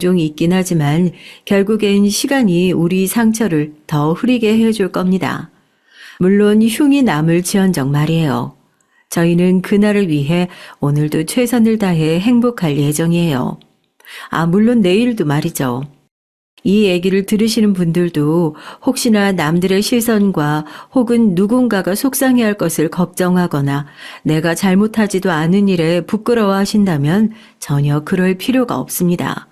종 있긴 하지만 결국엔 시간이 우리 상처를 더 흐리게 해줄 겁니다. 물론 흉이 남을지언정 말이에요. 저희는 그날을 위해 오늘도 최선을 다해 행복할 예정이에요. 물론 내일도 말이죠. 이 얘기를 들으시는 분들도 혹시나 남들의 시선과 혹은 누군가가 속상해할 것을 걱정하거나 내가 잘못하지도 않은 일에 부끄러워하신다면 전혀 그럴 필요가 없습니다.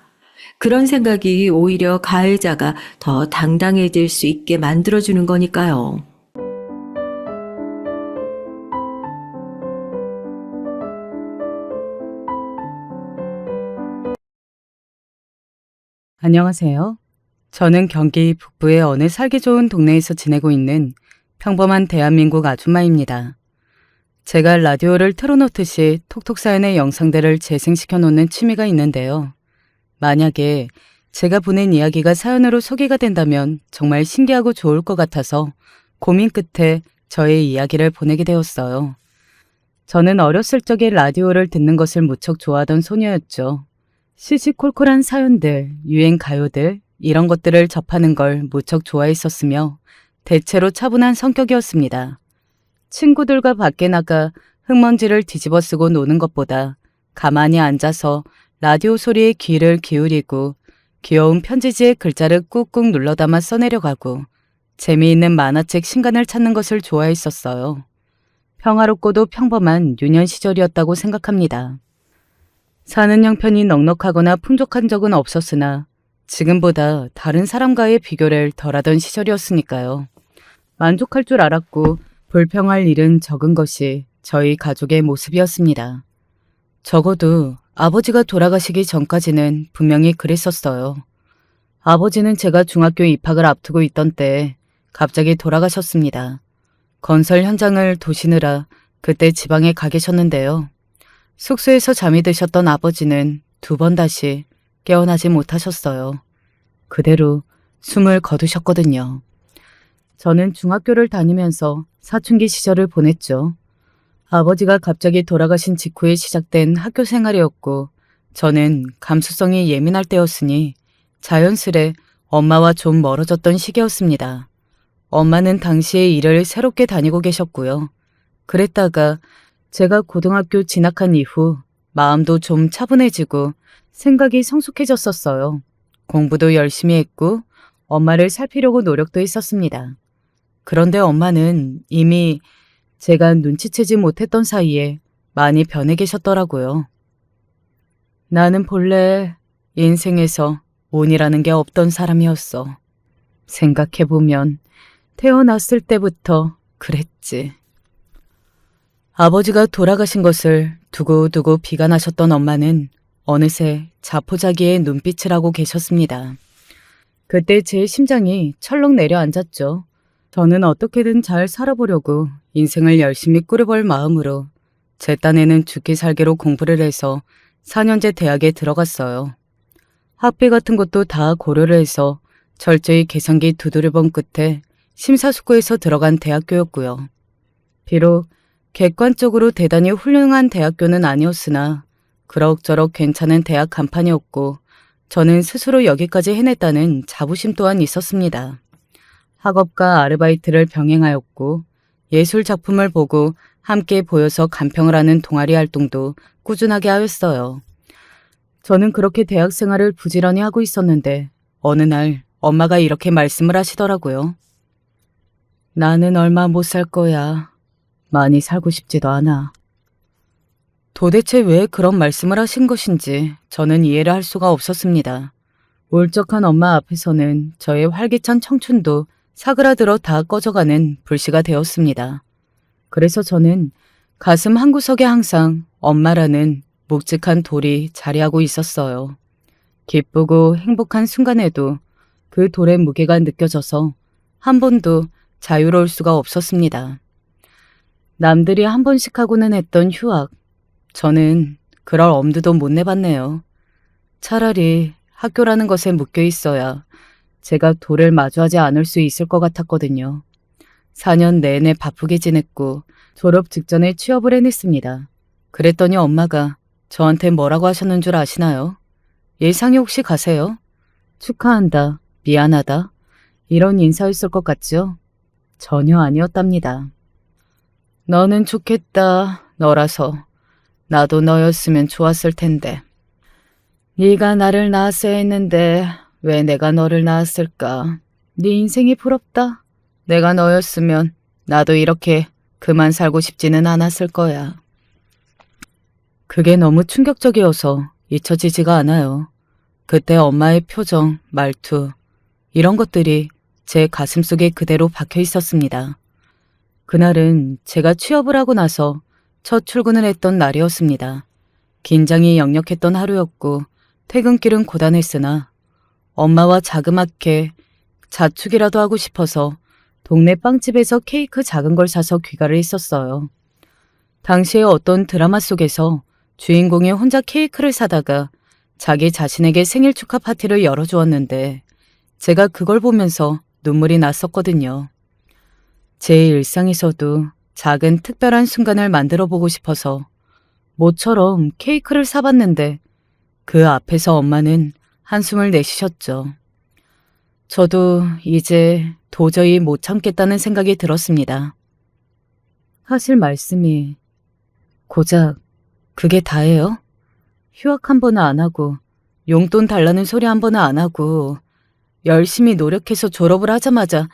그런 생각이 오히려 가해자가 더 당당해질 수 있게 만들어주는 거니까요. 안녕하세요. 저는 경기 북부의 어느 살기 좋은 동네에서 지내고 있는 평범한 대한민국 아줌마입니다. 제가 라디오를 틀어놓듯이 톡톡 사연의 영상들을 재생시켜 놓는 취미가 있는데요. 만약에 제가 보낸 이야기가 사연으로 소개가 된다면 정말 신기하고 좋을 것 같아서 고민 끝에 저의 이야기를 보내게 되었어요. 저는 어렸을 적에 라디오를 듣는 것을 무척 좋아하던 소녀였죠. 시시콜콜한 사연들, 유행 가요들, 이런 것들을 접하는 걸 무척 좋아했었으며 대체로 차분한 성격이었습니다. 친구들과 밖에 나가 흙먼지를 뒤집어 쓰고 노는 것보다 가만히 앉아서 라디오 소리에 귀를 기울이고 귀여운 편지지에 글자를 꾹꾹 눌러 담아 써내려가고 재미있는 만화책 신간을 찾는 것을 좋아했었어요. 평화롭고도 평범한 유년 시절이었다고 생각합니다. 사는 형편이 넉넉하거나 풍족한 적은 없었으나 지금보다 다른 사람과의 비교를 덜하던 시절이었으니까요. 만족할 줄 알았고 불평할 일은 적은 것이 저희 가족의 모습이었습니다. 적어도 아버지가 돌아가시기 전까지는 분명히 그랬었어요. 아버지는 제가 중학교 입학을 앞두고 있던 때에 갑자기 돌아가셨습니다. 건설 현장을 도시느라 그때 지방에 가 계셨는데요. 숙소에서 잠이 드셨던 아버지는 2번 다시 깨어나지 못하셨어요. 그대로 숨을 거두셨거든요. 저는 중학교를 다니면서 사춘기 시절을 보냈죠. 아버지가 갑자기 돌아가신 직후에 시작된 학교 생활이었고 저는 감수성이 예민할 때였으니 자연스레 엄마와 좀 멀어졌던 시기였습니다. 엄마는 당시에 일을 새롭게 다니고 계셨고요. 그랬다가 제가 고등학교 진학한 이후 마음도 좀 차분해지고 생각이 성숙해졌었어요. 공부도 열심히 했고 엄마를 살피려고 노력도 했었습니다. 그런데 엄마는 이미 제가 눈치채지 못했던 사이에 많이 변해 계셨더라고요. 나는 본래 인생에서 운이라는 게 없던 사람이었어. 생각해보면 태어났을 때부터 그랬지. 아버지가 돌아가신 것을 두고두고 비관하셨던 엄마는 어느새 자포자기의 눈빛을 하고 계셨습니다. 그때 제 심장이 철렁 내려앉았죠. 저는 어떻게든 잘 살아보려고 인생을 열심히 꾸려볼 마음으로 제 딴에는 죽기 살기로 공부를 해서 4년제 대학에 들어갔어요. 학비 같은 것도 다 고려를 해서 철저히 계산기 두드려본 끝에 심사숙고해서 들어간 대학교였고요. 비록 객관적으로 대단히 훌륭한 대학교는 아니었으나 그럭저럭 괜찮은 대학 간판이었고 저는 스스로 여기까지 해냈다는 자부심 또한 있었습니다. 학업과 아르바이트를 병행하였고 예술 작품을 보고 함께 보여서 간평을 하는 동아리 활동도 꾸준하게 하였어요. 저는 그렇게 대학 생활을 부지런히 하고 있었는데 어느 날 엄마가 이렇게 말씀을 하시더라고요. 나는 얼마 못 살 거야. 많이 살고 싶지도 않아. 도대체 왜 그런 말씀을 하신 것인지 저는 이해를 할 수가 없었습니다. 울적한 엄마 앞에서는 저의 활기찬 청춘도 사그라들어 다 꺼져가는 불씨가 되었습니다. 그래서 저는 가슴 한구석에 항상 엄마라는 묵직한 돌이 자리하고 있었어요. 기쁘고 행복한 순간에도 그 돌의 무게가 느껴져서 한 번도 자유로울 수가 없었습니다. 남들이 한 번씩 하고는 했던 휴학, 저는 그럴 엄두도 못 내봤네요. 차라리 학교라는 것에 묶여 있어야 제가 돌을 마주하지 않을 수 있을 것 같았거든요. 4년 내내 바쁘게 지냈고 졸업 직전에 취업을 해냈습니다. 그랬더니 엄마가 저한테 뭐라고 하셨는 줄 아시나요? 예상이 혹시 가세요? 축하한다, 미안하다, 이런 인사였을 것 같죠? 전혀 아니었답니다. 너는 좋겠다, 너라서. 나도 너였으면 좋았을 텐데. 네가 나를 낳았어야 했는데 왜 내가 너를 낳았을까? 네 인생이 부럽다. 내가 너였으면 나도 이렇게 그만 살고 싶지는 않았을 거야. 그게 너무 충격적이어서 잊혀지지가 않아요. 그때 엄마의 표정, 말투, 이런 것들이 제 가슴속에 그대로 박혀 있었습니다. 그날은 제가 취업을 하고 나서 첫 출근을 했던 날이었습니다. 긴장이 역력했던 하루였고 퇴근길은 고단했으나 엄마와 자그맣게 자축이라도 하고 싶어서 동네 빵집에서 케이크 작은 걸 사서 귀가를 했었어요. 당시에 어떤 드라마 속에서 주인공이 혼자 케이크를 사다가 자기 자신에게 생일 축하 파티를 열어주었는데 제가 그걸 보면서 눈물이 났었거든요. 제 일상에서도 작은 특별한 순간을 만들어 보고 싶어서 모처럼 케이크를 사봤는데 그 앞에서 엄마는 한숨을 내쉬셨죠. 저도 이제 도저히 못 참겠다는 생각이 들었습니다. 하실 말씀이 고작 그게 다예요? 휴학 한 번은 안 하고 용돈 달라는 소리 한 번은 안 하고 열심히 노력해서 졸업을 하자마자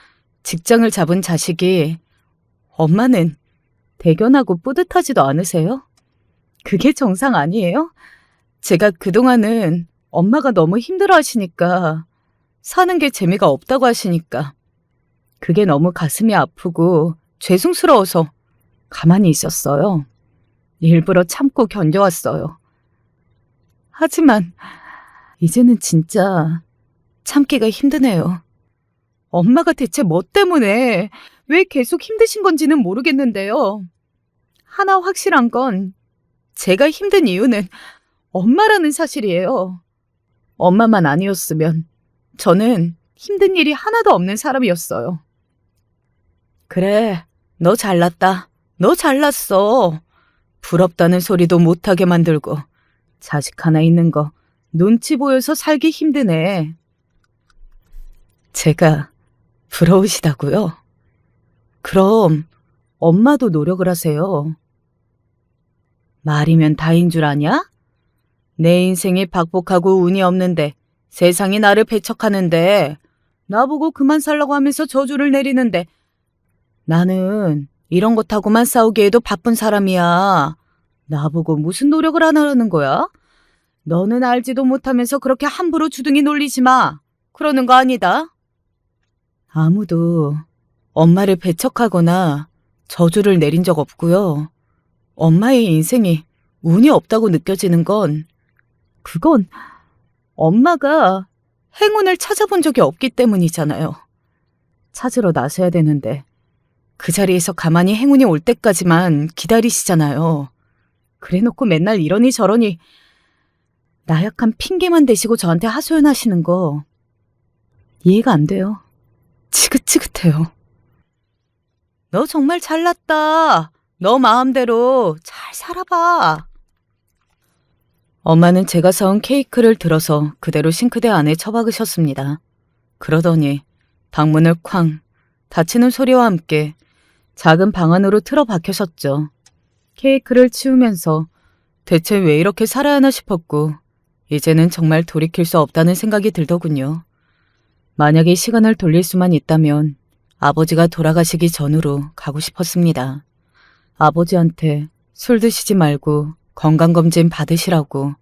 직장을 잡은 자식이 엄마는 대견하고 뿌듯하지도 않으세요? 그게 정상 아니에요? 제가 그동안은 엄마가 너무 힘들어 하시니까 사는 게 재미가 없다고 하시니까 그게 너무 가슴이 아프고 죄송스러워서 가만히 있었어요. 일부러 참고 견뎌왔어요. 하지만 이제는 진짜 참기가 힘드네요. 엄마가 대체 뭐 때문에 왜 계속 힘드신 건지는 모르겠는데요. 하나 확실한 건 제가 힘든 이유는 엄마라는 사실이에요. 엄마만 아니었으면 저는 힘든 일이 하나도 없는 사람이었어요. 그래, 너 잘났다. 너 잘났어. 부럽다는 소리도 못하게 만들고 자식 하나 있는 거 눈치 보여서 살기 힘드네. 제가 부러우시다고요? 그럼 엄마도 노력을 하세요. 말이면 다인 줄 아냐? 내 인생이 박복하고 운이 없는데 세상이 나를 배척하는데 나보고 그만 살라고 하면서 저주를 내리는데 나는 이런 것하고만 싸우기에도 바쁜 사람이야. 나보고 무슨 노력을 안 하라는 거야? 너는 알지도 못하면서 그렇게 함부로 주둥이 놀리지 마. 그러는 거 아니다. 아무도 엄마를 배척하거나 저주를 내린 적 없고요. 엄마의 인생이 운이 없다고 느껴지는 건 그건 엄마가 행운을 찾아본 적이 없기 때문이잖아요. 찾으러 나서야 되는데 그 자리에서 가만히 행운이 올 때까지만 기다리시잖아요. 그래놓고 맨날 이러니 저러니 나약한 핑계만 대시고 저한테 하소연하시는 거 이해가 안 돼요. 지긋지긋해요. 너 정말 잘났다. 너 마음대로 잘 살아봐. 엄마는 제가 사온 케이크를 들어서 그대로 싱크대 안에 처박으셨습니다. 그러더니 방문을 쾅 닫히는 소리와 함께 작은 방 안으로 틀어 박혀셨죠. 케이크를 치우면서 대체 왜 이렇게 살아야 하나 싶었고 이제는 정말 돌이킬 수 없다는 생각이 들더군요. 만약에 시간을 돌릴 수만 있다면 아버지가 돌아가시기 전으로 가고 싶었습니다. 아버지한테 술 드시지 말고 건강검진 받으시라고,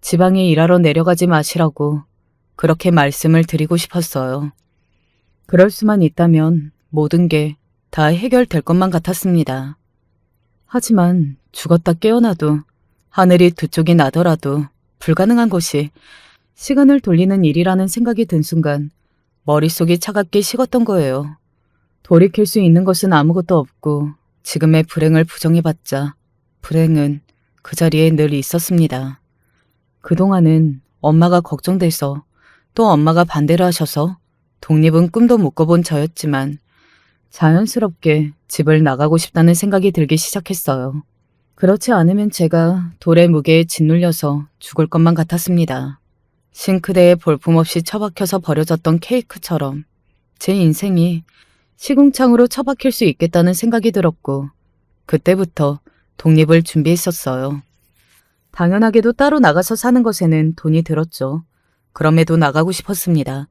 지방에 일하러 내려가지 마시라고 그렇게 말씀을 드리고 싶었어요. 그럴 수만 있다면 모든 게 다 해결될 것만 같았습니다. 하지만 죽었다 깨어나도 하늘이 두 쪽이 나더라도 불가능한 것이 시간을 돌리는 일이라는 생각이 든 순간 머릿속이 차갑게 식었던 거예요. 돌이킬 수 있는 것은 아무것도 없고 지금의 불행을 부정해봤자 불행은 그 자리에 늘 있었습니다. 그동안은 엄마가 걱정돼서 또 엄마가 반대를 하셔서 독립은 꿈도 못 꿔본 저였지만 자연스럽게 집을 나가고 싶다는 생각이 들기 시작했어요. 그렇지 않으면 제가 돌의 무게에 짓눌려서 죽을 것만 같았습니다. 싱크대에 볼품없이 처박혀서 버려졌던 케이크처럼 제 인생이 시궁창으로 처박힐 수 있겠다는 생각이 들었고 그때부터 독립을 준비했었어요. 당연하게도 따로 나가서 사는 것에는 돈이 들었죠. 그럼에도 나가고 싶었습니다.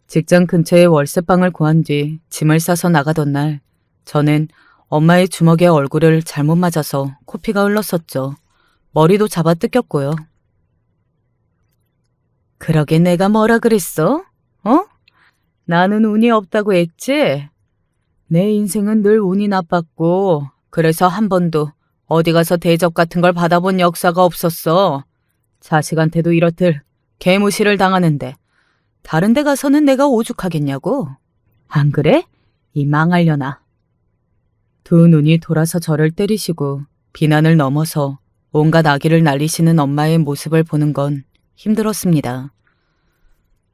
직장 근처에 월세방을 구한 뒤 짐을 싸서 나가던 날 저는 엄마의 주먹에 얼굴을 잘못 맞아서 코피가 흘렀었죠. 머리도 잡아 뜯겼고요. 그러게 내가 뭐라 그랬어? 어? 나는 운이 없다고 했지? 내 인생은 늘 운이 나빴고 그래서 한 번도 어디 가서 대접 같은 걸 받아본 역사가 없었어. 자식한테도 이렇듯 개무시를 당하는데 다른 데 가서는 내가 오죽하겠냐고? 안 그래? 이 망할려나. 두 눈이 돌아서 저를 때리시고 비난을 넘어서 온갖 악의를 날리시는 엄마의 모습을 보는 건 힘들었습니다.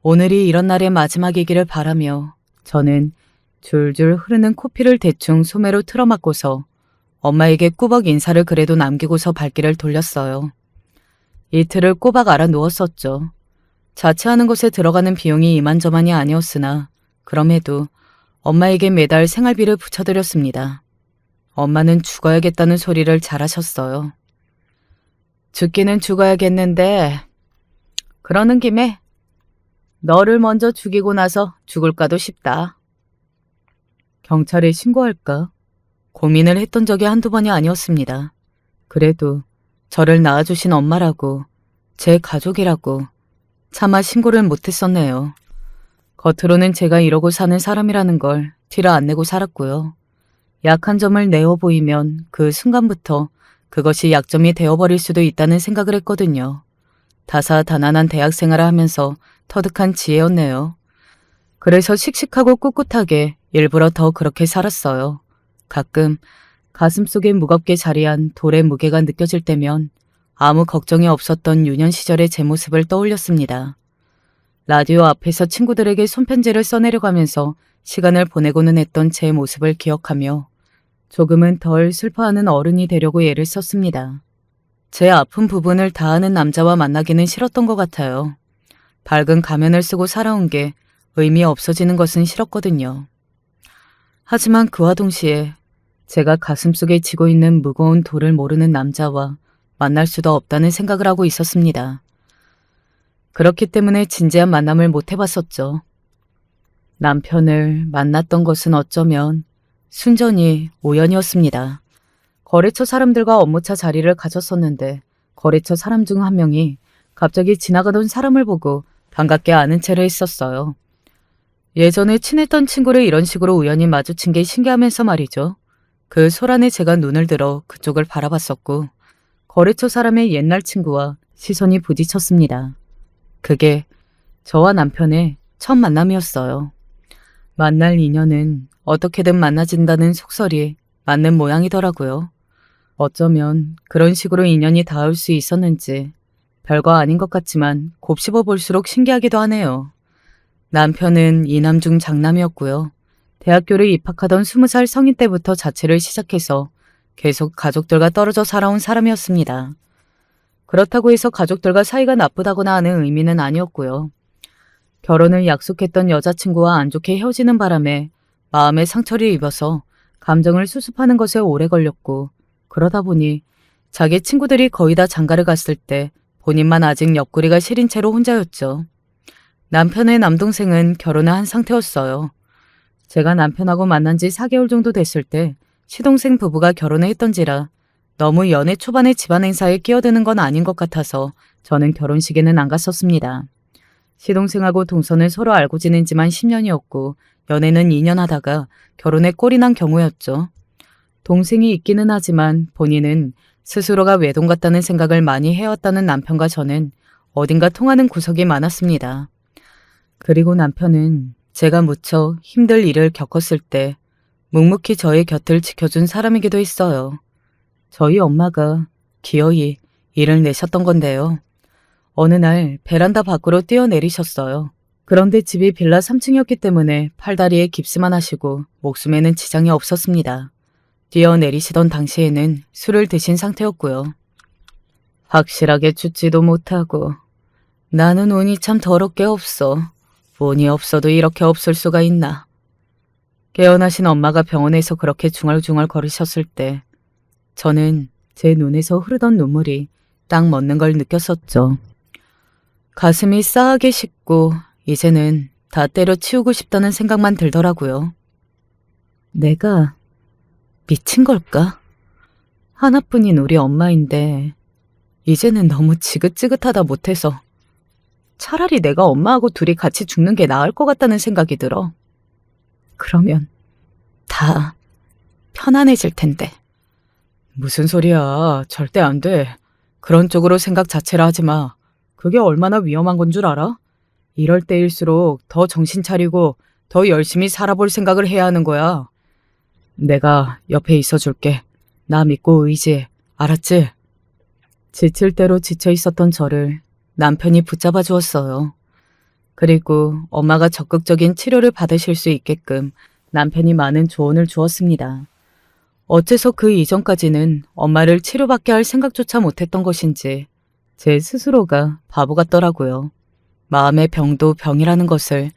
오늘이 이런 날의 마지막이기를 바라며 저는 줄줄 흐르는 코피를 대충 소매로 틀어막고서 엄마에게 꾸벅 인사를 그래도 남기고서 발길을 돌렸어요. 이틀을 꼬박 알아 누웠었죠. 자취하는 곳에 들어가는 비용이 이만저만이 아니었으나 그럼에도 엄마에게 매달 생활비를 붙여드렸습니다. 엄마는 죽어야겠다는 소리를 잘하셨어요. 죽기는 죽어야겠는데 그러는 김에 너를 먼저 죽이고 나서 죽을까도 싶다. 경찰에 신고할까? 고민을 했던 적이 한두 번이 아니었습니다. 그래도 저를 낳아주신 엄마라고, 제 가족이라고 차마 신고를 못했었네요. 겉으로는 제가 이러고 사는 사람이라는 걸 티를 안 내고 살았고요. 약한 점을 내어 보이면 그 순간부터 그것이 약점이 되어버릴 수도 있다는 생각을 했거든요. 다사다난한 대학 생활을 하면서 터득한 지혜였네요. 그래서 씩씩하고 꿋꿋하게 일부러 더 그렇게 살았어요. 가끔 가슴속에 무겁게 자리한 돌의 무게가 느껴질 때면 아무 걱정이 없었던 유년 시절의 제 모습을 떠올렸습니다. 라디오 앞에서 친구들에게 손편지를 써내려가면서 시간을 보내고는 했던 제 모습을 기억하며 조금은 덜 슬퍼하는 어른이 되려고 애를 썼습니다. 제 아픈 부분을 다하는 남자와 만나기는 싫었던 것 같아요. 밝은 가면을 쓰고 살아온 게 의미 없어지는 것은 싫었거든요. 하지만 그와 동시에 제가 가슴속에 지고 있는 무거운 돌을 모르는 남자와 만날 수도 없다는 생각을 하고 있었습니다. 그렇기 때문에 진지한 만남을 못 해봤었죠. 남편을 만났던 것은 어쩌면 순전히 우연이었습니다. 거래처 사람들과 업무차 자리를 가졌었는데 거래처 사람 중 한 명이 갑자기 지나가던 사람을 보고 반갑게 아는 체를 했었어요. 예전에 친했던 친구를 이런 식으로 우연히 마주친 게 신기하면서 말이죠. 그 소란에 제가 눈을 들어 그쪽을 바라봤었고 거래처 사람의 옛날 친구와 시선이 부딪혔습니다. 그게 저와 남편의 첫 만남이었어요. 만날 인연은 어떻게든 만나진다는 속설이 맞는 모양이더라고요. 어쩌면 그런 식으로 인연이 닿을 수 있었는지 별거 아닌 것 같지만 곱씹어 볼수록 신기하기도 하네요. 남편은 이남 중 장남이었고요. 대학교를 입학하던 20살 성인 때부터 자취를 시작해서 계속 가족들과 떨어져 살아온 사람이었습니다. 그렇다고 해서 가족들과 사이가 나쁘다거나 하는 의미는 아니었고요. 결혼을 약속했던 여자친구와 안 좋게 헤어지는 바람에 마음에 상처를 입어서 감정을 수습하는 것에 오래 걸렸고 그러다 보니 자기 친구들이 거의 다 장가를 갔을 때 본인만 아직 옆구리가 시린 채로 혼자였죠. 남편의 남동생은 결혼을 한 상태였어요. 제가 남편하고 만난 지 4개월 정도 됐을 때 시동생 부부가 결혼을 했던지라 너무 연애 초반에 집안 행사에 끼어드는 건 아닌 것 같아서 저는 결혼식에는 안 갔었습니다. 시동생하고 동서는 서로 알고 지낸 지만 10년이었고 연애는 2년 하다가 결혼에 꼴이 난 경우였죠. 동생이 있기는 하지만 본인은 스스로가 외동 같다는 생각을 많이 해왔다는 남편과 저는 어딘가 통하는 구석이 많았습니다. 그리고 남편은 제가 무척 힘들 일을 겪었을 때 묵묵히 저의 곁을 지켜준 사람이기도 했어요. 저희 엄마가 기어이 일을 내셨던 건데요. 어느 날 베란다 밖으로 뛰어내리셨어요. 그런데 집이 빌라 3층이었기 때문에 팔다리에 깁스만 하시고 목숨에는 지장이 없었습니다. 뛰어내리시던 당시에는 술을 드신 상태였고요. 확실하게 죽지도 못하고 나는 운이 참 더럽게 없어. 운이 없어도 이렇게 없을 수가 있나. 깨어나신 엄마가 병원에서 그렇게 중얼중얼 거리셨을 때 저는 제 눈에서 흐르던 눈물이 딱 멎는 걸 느꼈었죠. 가슴이 싸하게 식고 이제는 다 때려치우고 싶다는 생각만 들더라고요. 내가 미친 걸까? 하나뿐인 우리 엄마인데 이제는 너무 지긋지긋하다 못해서 차라리 내가 엄마하고 둘이 같이 죽는 게 나을 것 같다는 생각이 들어. 그러면 다 편안해질 텐데. 무슨 소리야. 절대 안 돼. 그런 쪽으로 생각 자체를 하지 마. 그게 얼마나 위험한 건 줄 알아? 이럴 때일수록 더 정신 차리고 더 열심히 살아볼 생각을 해야 하는 거야. 내가 옆에 있어줄게. 나 믿고 의지해. 알았지? 지칠 대로 지쳐 있었던 저를 남편이 붙잡아 주었어요. 그리고 엄마가 적극적인 치료를 받으실 수 있게끔 남편이 많은 조언을 주었습니다. 어째서 그 이전까지는 엄마를 치료받게 할 생각조차 못했던 것인지 제 스스로가 바보 같더라고요. 마음의 병도 병이라는 것을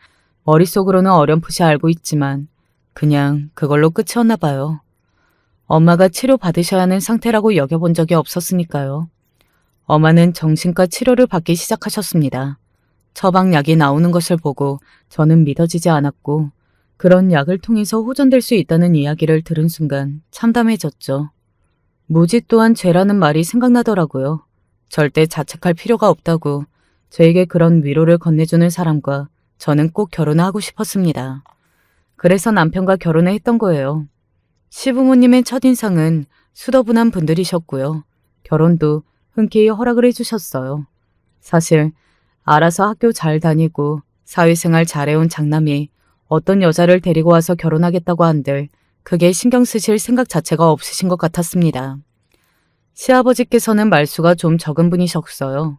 머릿속으로는 어렴풋이 알고 있지만 그냥 그걸로 끝이었나 봐요. 엄마가 치료받으셔야 하는 상태라고 여겨본 적이 없었으니까요. 엄마는 정신과 치료를 받기 시작하셨습니다. 처방약이 나오는 것을 보고 저는 믿어지지 않았고 그런 약을 통해서 호전될 수 있다는 이야기를 들은 순간 참담해졌죠. 무지 또한 죄라는 말이 생각나더라고요. 절대 자책할 필요가 없다고 저에게 그런 위로를 건네주는 사람과 저는 꼭 결혼을 하고 싶었습니다. 그래서 남편과 결혼을 했던 거예요. 시부모님의 첫인상은 수더분한 분들이셨고요. 결혼도 흔쾌히 허락을 해주셨어요. 사실 알아서 학교 잘 다니고 사회생활 잘해온 장남이 어떤 여자를 데리고 와서 결혼하겠다고 한들 그게 신경 쓰실 생각 자체가 없으신 것 같았습니다. 시아버지께서는 말수가 좀 적은 분이셨어요.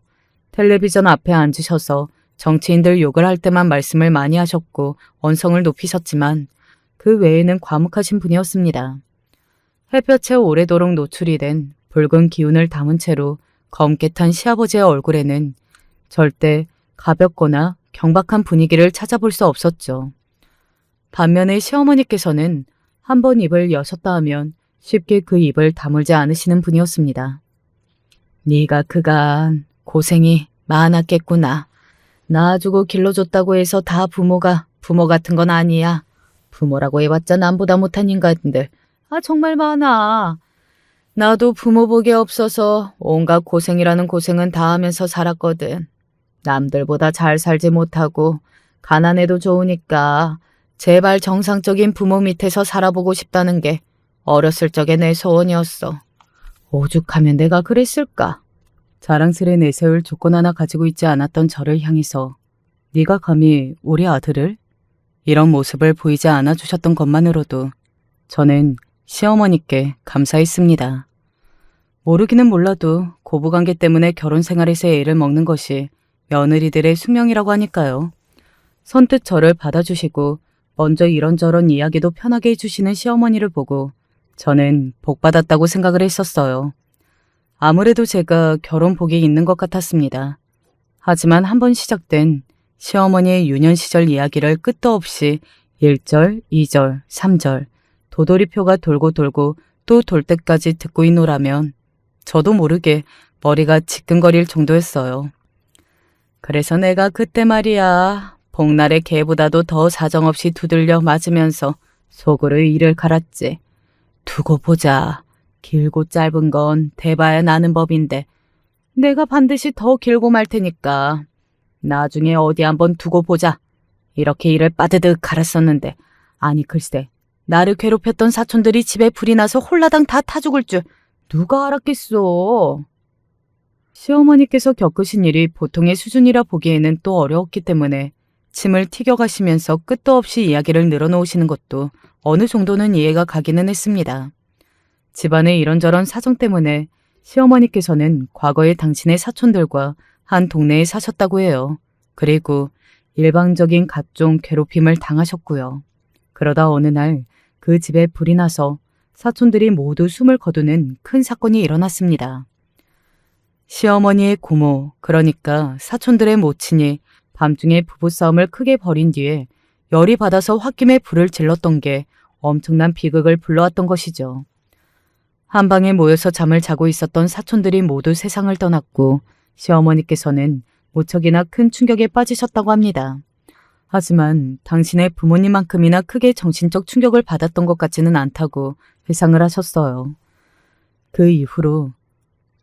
텔레비전 앞에 앉으셔서 정치인들 욕을 할 때만 말씀을 많이 하셨고 언성을 높이셨지만 그 외에는 과묵하신 분이었습니다. 햇볕에 오래도록 노출이 된 붉은 기운을 담은 채로 검게 탄 시아버지의 얼굴에는 절대 가볍거나 경박한 분위기를 찾아볼 수 없었죠. 반면에 시어머니께서는 한 번 입을 여셨다 하면 쉽게 그 입을 다물지 않으시는 분이었습니다. 네가 그간 고생이 많았겠구나. 낳아주고 길러줬다고 해서 다 부모가 부모 같은 건 아니야. 부모라고 해봤자 남보다 못한 인간들 정말 많아. 나도 부모 복이 없어서 온갖 고생이라는 고생은 다 하면서 살았거든. 남들보다 잘 살지 못하고 가난해도 좋으니까 제발 정상적인 부모 밑에서 살아보고 싶다는 게 어렸을 적의 내 소원이었어. 오죽하면 내가 그랬을까? 자랑스레 내세울 조건 하나 가지고 있지 않았던 저를 향해서 네가 감히 우리 아들을? 이런 모습을 보이지 않아 주셨던 것만으로도 저는 시어머니께 감사했습니다. 모르기는 몰라도 고부관계 때문에 결혼 생활에서 애를 먹는 것이 며느리들의 숙명이라고 하니까요. 선뜻 저를 받아주시고 먼저 이런저런 이야기도 편하게 해주시는 시어머니를 보고 저는 복받았다고 생각을 했었어요. 아무래도 제가 결혼 복이 있는 것 같았습니다. 하지만 한번 시작된 시어머니의 유년 시절 이야기를 끝도 없이 1절, 2절, 3절 도돌이표가 돌고 돌고 또 돌 때까지 듣고 있노라면 저도 모르게 머리가 지끈거릴 정도였어요. 그래서 내가 그때 말이야 복날의 개보다도 더 사정없이 두들려 맞으면서 속으로 이를 갈았지. 두고 보자. 길고 짧은 건 대봐야 나는 법인데 내가 반드시 더 길고 말 테니까 나중에 어디 한번 두고 보자. 이렇게 이를 빠드득 갈았었는데 아니 글쎄 나를 괴롭혔던 사촌들이 집에 불이 나서 홀라당 다 타 죽을 줄 누가 알았겠어. 시어머니께서 겪으신 일이 보통의 수준이라 보기에는 또 어려웠기 때문에 침을 튀겨가시면서 끝도 없이 이야기를 늘어놓으시는 것도 어느 정도는 이해가 가기는 했습니다. 집안의 이런저런 사정 때문에 시어머니께서는 과거에 당신의 사촌들과 한 동네에 사셨다고 해요. 그리고 일방적인 각종 괴롭힘을 당하셨고요. 그러다 어느 날 그 집에 불이 나서 사촌들이 모두 숨을 거두는 큰 사건이 일어났습니다. 시어머니의 고모, 그러니까 사촌들의 모친이 밤중에 부부싸움을 크게 벌인 뒤에 열이 받아서 홧김에 불을 질렀던 게 엄청난 비극을 불러왔던 것이죠. 한 방에 모여서 잠을 자고 있었던 사촌들이 모두 세상을 떠났고 시어머니께서는 무척이나 큰 충격에 빠지셨다고 합니다. 하지만 당신의 부모님만큼이나 크게 정신적 충격을 받았던 것 같지는 않다고 회상을 하셨어요. 그 이후로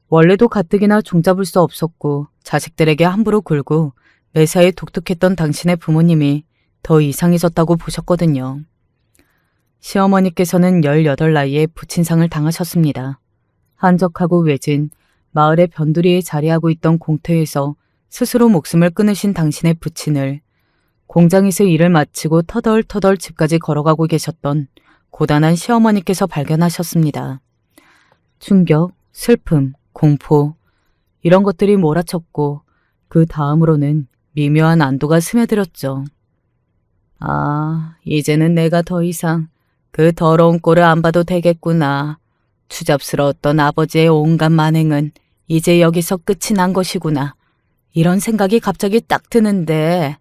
원래도 가뜩이나 종잡을 수 없었고 자식들에게 함부로 굴고 매사에 독특했던 당신의 부모님이 더 이상해졌다고 보셨거든요. 시어머니께서는 18 나이에 부친상을 당하셨습니다. 한적하고 외진 마을의 변두리에 자리하고 있던 공터에서 스스로 목숨을 끊으신 당신의 부친을 공장에서 일을 마치고 터덜터덜 집까지 걸어가고 계셨던 고단한 시어머니께서 발견하셨습니다. 충격, 슬픔, 공포 이런 것들이 몰아쳤고 그 다음으로는 미묘한 안도가 스며들었죠. 아, 이제는 내가 더 이상 그 더러운 꼴을 안 봐도 되겠구나. 추잡스러웠던 아버지의 온갖 만행은 이제 여기서 끝이 난 것이구나. 이런 생각이 갑자기 딱 드는데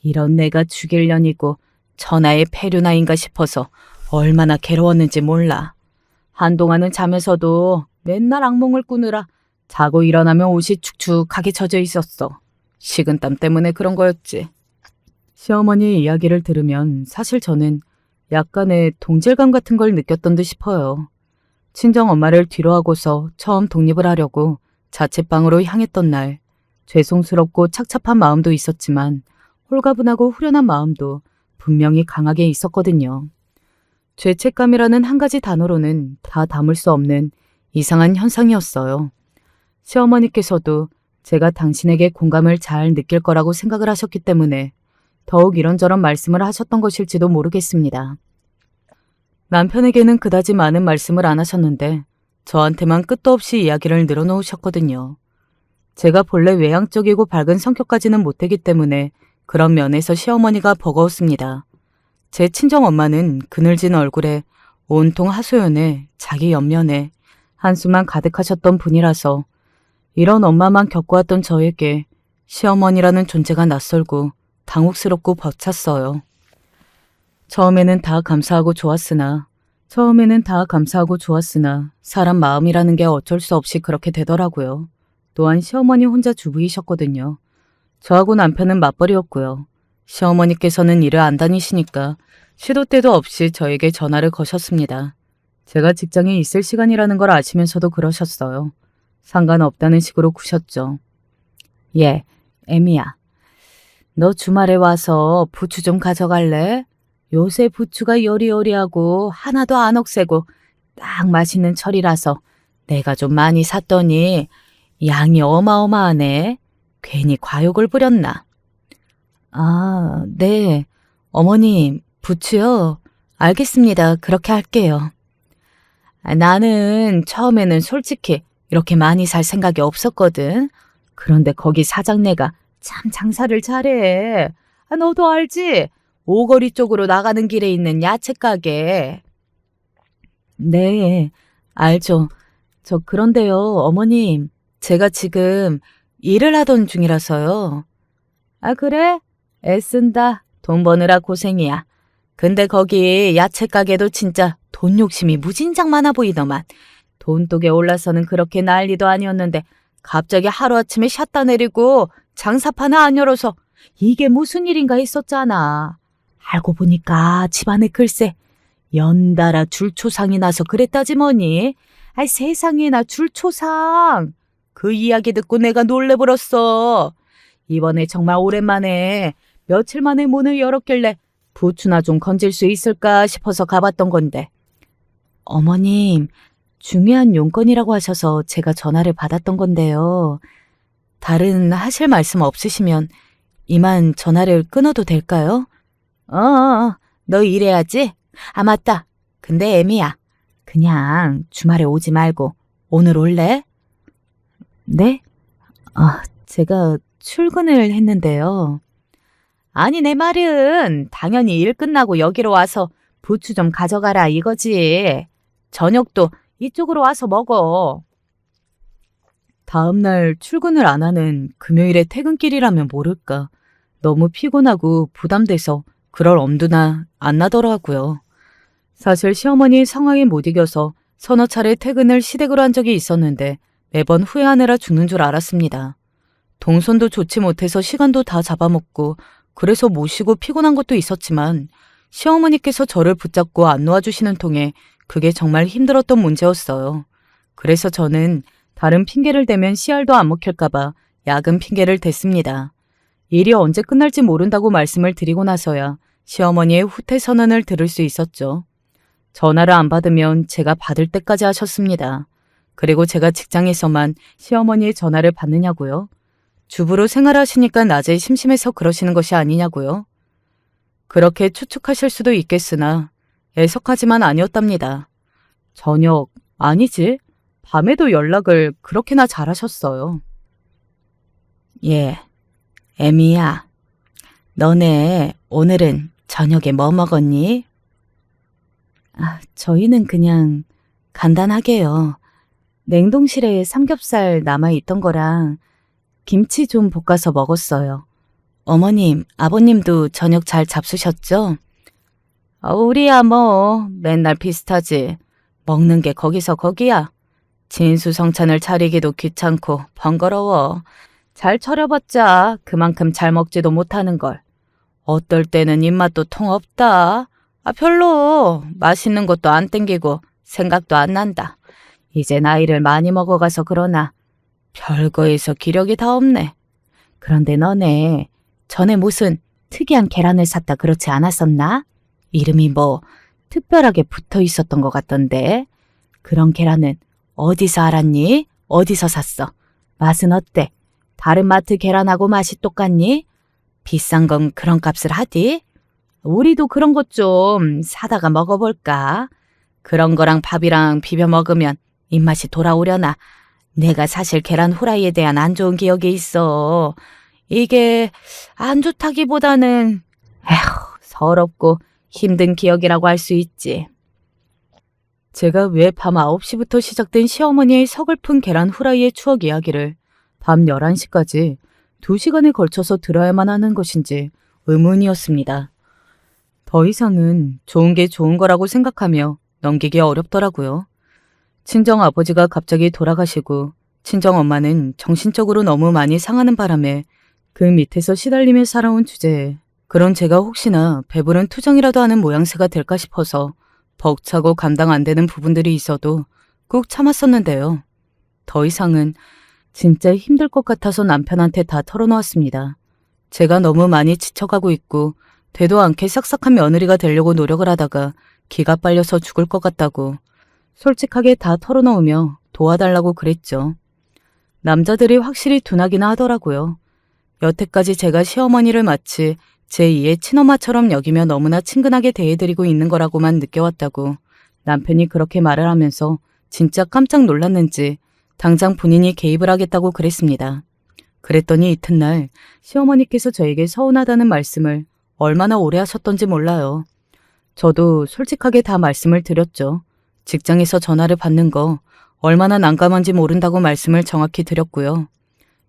이런 내가 죽일 년이고 천하의 폐륜아인가 싶어서 얼마나 괴로웠는지 몰라. 한동안은 잠에서도 맨날 악몽을 꾸느라 자고 일어나면 옷이 축축하게 젖어 있었어. 식은땀 때문에 그런 거였지. 시어머니의 이야기를 들으면 사실 저는 약간의 동질감 같은 걸 느꼈던 듯 싶어요. 친정엄마를 뒤로하고서 처음 독립을 하려고 자취방으로 향했던 날 죄송스럽고 착잡한 마음도 있었지만 홀가분하고 후련한 마음도 분명히 강하게 있었거든요. 죄책감이라는 한 가지 단어로는 다 담을 수 없는 이상한 현상이었어요. 시어머니께서도 제가 당신에게 공감을 잘 느낄 거라고 생각을 하셨기 때문에 더욱 이런저런 말씀을 하셨던 것일지도 모르겠습니다. 남편에게는 그다지 많은 말씀을 안 하셨는데 저한테만 끝도 없이 이야기를 늘어놓으셨거든요. 제가 본래 외향적이고 밝은 성격까지는 못되기 때문에 그런 면에서 시어머니가 버거웠습니다. 제 친정엄마는 그늘진 얼굴에 온통 하소연에 자기 옆면에 한숨만 가득하셨던 분이라서 이런 엄마만 겪어왔던 저에게 시어머니라는 존재가 낯설고 당혹스럽고 벅찼어요. 처음에는 다 감사하고 좋았으나 사람 마음이라는 게 어쩔 수 없이 그렇게 되더라고요. 또한 시어머니 혼자 주부이셨거든요. 저하고 남편은 맞벌이였고요. 시어머니께서는 일을 안 다니시니까 시도 때도 없이 저에게 전화를 거셨습니다. 제가 직장에 있을 시간이라는 걸 아시면서도 그러셨어요. 상관없다는 식으로 구셨죠. 예, 애미야. 너 주말에 와서 부추 좀 가져갈래? 요새 부추가 여리여리하고 하나도 안 억세고 딱 맛있는 철이라서 내가 좀 많이 샀더니 양이 어마어마하네. 괜히 과욕을 부렸나? 아, 네. 어머님, 부추요? 알겠습니다. 그렇게 할게요. 나는 처음에는 솔직히 이렇게 많이 살 생각이 없었거든. 그런데 거기 사장네가 참 장사를 잘해. 너도 알지? 오거리 쪽으로 나가는 길에 있는 야채 가게. 네, 알죠. 그런데요, 어머님. 제가 지금 일을 하던 중이라서요. 아, 그래? 애쓴다. 돈 버느라 고생이야. 근데 거기 야채 가게도 진짜 돈 욕심이 무진장 많아 보이더만. 돈독에 올라서는 그렇게 난리도 아니었는데 갑자기 하루아침에 샷다 내리고 장사판을 안 열어서 이게 무슨 일인가 했었잖아. 알고 보니까 집안에 글쎄 연달아 줄초상이 나서 그랬다지 뭐니. 아이 세상에나 줄초상. 그 이야기 듣고 내가 놀래버렸어. 이번에 정말 오랜만에 며칠 만에 문을 열었길래 부추나 좀 건질 수 있을까 싶어서 가봤던 건데. 어머님, 중요한 용건이라고 하셔서 제가 전화를 받았던 건데요. 다른 하실 말씀 없으시면 이만 전화를 끊어도 될까요? 너 일해야지. 아, 맞다. 근데 애미야, 그냥 주말에 오지 말고 오늘 올래? 네? 제가 출근을 했는데요. 아니, 내 말은 당연히 일 끝나고 여기로 와서 부추 좀 가져가라 이거지. 저녁도 이쪽으로 와서 먹어. 다음날 출근을 안 하는 금요일의 퇴근길이라면 모를까. 너무 피곤하고 부담돼서 그럴 엄두나 안 나더라고요. 사실 시어머니의 상황에 못 이겨서 서너 차례 퇴근을 시댁으로 한 적이 있었는데 매번 후회하느라 죽는 줄 알았습니다. 동선도 좋지 못해서 시간도 다 잡아먹고 그래서 못 쉬고 피곤한 것도 있었지만 시어머니께서 저를 붙잡고 안 놓아주시는 통에 그게 정말 힘들었던 문제였어요. 그래서 저는 다른 핑계를 대면 씨알도 안 먹힐까봐 야근 핑계를 댔습니다. 일이 언제 끝날지 모른다고 말씀을 드리고 나서야 시어머니의 후퇴 선언을 들을 수 있었죠. 전화를 안 받으면 제가 받을 때까지 하셨습니다. 그리고 제가 직장에서만 시어머니의 전화를 받느냐고요? 주부로 생활하시니까 낮에 심심해서 그러시는 것이 아니냐고요? 그렇게 추측하실 수도 있겠으나 애석하지만 아니었답니다. 저녁, 아니지. 밤에도 연락을 그렇게나 잘하셨어요. 예, 애미야. 너네 오늘은 저녁에 뭐 먹었니? 저희는 그냥 간단하게요. 냉동실에 삼겹살 남아있던 거랑 김치 좀 볶아서 먹었어요. 어머님, 아버님도 저녁 잘 잡수셨죠? 우리야 뭐 맨날 비슷하지. 먹는 게 거기서 거기야. 진수성찬을 차리기도 귀찮고 번거로워. 잘 차려봤자 그만큼 잘 먹지도 못하는 걸. 어떨 때는 입맛도 통 없다. 별로 맛있는 것도 안 땡기고 생각도 안 난다. 이제 나이를 많이 먹어가서 그러나 별거에서 기력이 다 없네. 그런데 너네 전에 무슨 특이한 계란을 샀다 그렇지 않았었나? 이름이 뭐 특별하게 붙어 있었던 것 같던데. 그런 계란은 어디서 알았니? 어디서 샀어? 맛은 어때? 다른 마트 계란하고 맛이 똑같니? 비싼 건 그런 값을 하디? 우리도 그런 것 좀 사다가 먹어볼까? 그런 거랑 밥이랑 비벼 먹으면 입맛이 돌아오려나? 내가 사실 계란 후라이에 대한 안 좋은 기억이 있어. 이게 안 좋다기보다는 서럽고 힘든 기억이라고 할 수 있지. 제가 왜 밤 9시부터 시작된 시어머니의 서글픈 계란 후라이의 추억 이야기를 밤 11시까지 2시간에 걸쳐서 들어야만 하는 것인지 의문이었습니다. 더 이상은 좋은 게 좋은 거라고 생각하며 넘기기 어렵더라고요. 친정 아버지가 갑자기 돌아가시고 친정 엄마는 정신적으로 너무 많이 상하는 바람에 그 밑에서 시달리며 살아온 주제에 그런 제가 혹시나 배부른 투정이라도 하는 모양새가 될까 싶어서 벅차고 감당 안 되는 부분들이 있어도 꾹 참았었는데요. 더 이상은 진짜 힘들 것 같아서 남편한테 다 털어놓았습니다. 제가 너무 많이 지쳐가고 있고 되도 않게 싹싹한 며느리가 되려고 노력을 하다가 기가 빨려서 죽을 것 같다고 솔직하게 다 털어놓으며 도와달라고 그랬죠. 남자들이 확실히 둔하기나 하더라고요. 여태까지 제가 시어머니를 마치 제2의 친엄마처럼 여기며 너무나 친근하게 대해드리고 있는 거라고만 느껴왔다고 남편이 그렇게 말을 하면서 진짜 깜짝 놀랐는지 당장 본인이 개입을 하겠다고 그랬습니다. 그랬더니 이튿날 시어머니께서 저에게 서운하다는 말씀을 얼마나 오래 하셨던지 몰라요. 저도 솔직하게 다 말씀을 드렸죠. 직장에서 전화를 받는 거 얼마나 난감한지 모른다고 말씀을 정확히 드렸고요.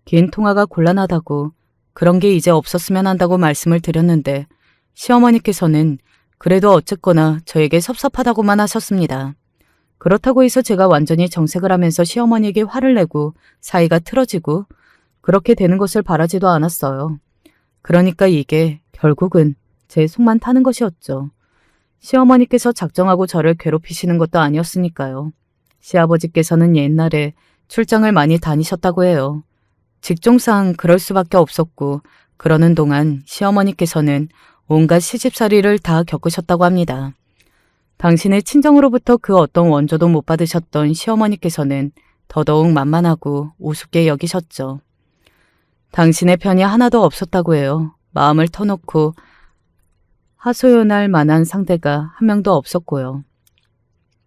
긴 통화가 곤란하다고 그런 게 이제 없었으면 한다고 말씀을 드렸는데 시어머니께서는 그래도 어쨌거나 저에게 섭섭하다고만 하셨습니다. 그렇다고 해서 제가 완전히 정색을 하면서 시어머니에게 화를 내고 사이가 틀어지고 그렇게 되는 것을 바라지도 않았어요. 그러니까 이게 결국은 제 속만 타는 것이었죠. 시어머니께서 작정하고 저를 괴롭히시는 것도 아니었으니까요. 시아버지께서는 옛날에 출장을 많이 다니셨다고 해요. 직종상 그럴 수밖에 없었고 그러는 동안 시어머니께서는 온갖 시집살이를 다 겪으셨다고 합니다. 당신의 친정으로부터 그 어떤 원조도 못 받으셨던 시어머니께서는 더더욱 만만하고 우습게 여기셨죠. 당신의 편이 하나도 없었다고 해요. 마음을 터놓고 하소연할 만한 상대가 한 명도 없었고요.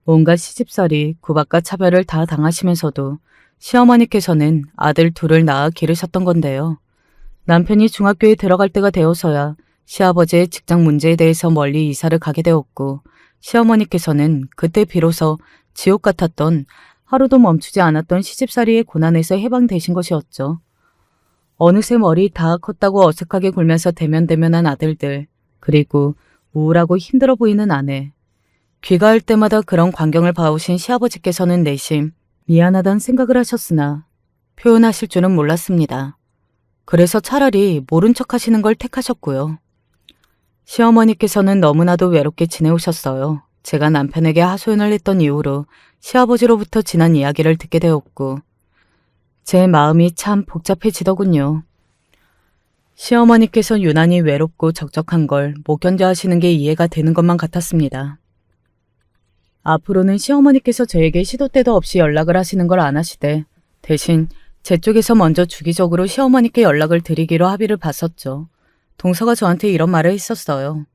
온갖 시집살이, 구박과 차별을 다 당하시면서도 시어머니께서는 아들 둘을 낳아 기르셨던 건데요. 남편이 중학교에 들어갈 때가 되어서야 시아버지의 직장 문제에 대해서 멀리 이사를 가게 되었고 시어머니께서는 그때 비로소 지옥 같았던 하루도 멈추지 않았던 시집살이의 고난에서 해방되신 것이었죠. 어느새 머리 다 컸다고 어색하게 굴면서 대면대면한 아들들, 그리고 우울하고 힘들어 보이는 아내. 귀가할 때마다 그런 광경을 봐오신 시아버지께서는 내심 미안하단 생각을 하셨으나 표현하실 줄은 몰랐습니다. 그래서 차라리 모른 척 하시는 걸 택하셨고요. 시어머니께서는 너무나도 외롭게 지내오셨어요. 제가 남편에게 하소연을 했던 이후로 시아버지로부터 지난 이야기를 듣게 되었고 제 마음이 참 복잡해지더군요. 시어머니께서 유난히 외롭고 적적한 걸 못 견뎌 하시는 게 이해가 되는 것만 같았습니다. 앞으로는 시어머니께서 저에게 시도 때도 없이 연락을 하시는 걸 안 하시되 대신 제 쪽에서 먼저 주기적으로 시어머니께 연락을 드리기로 합의를 봤었죠. 동서가 저한테 이런 말을 했었어요.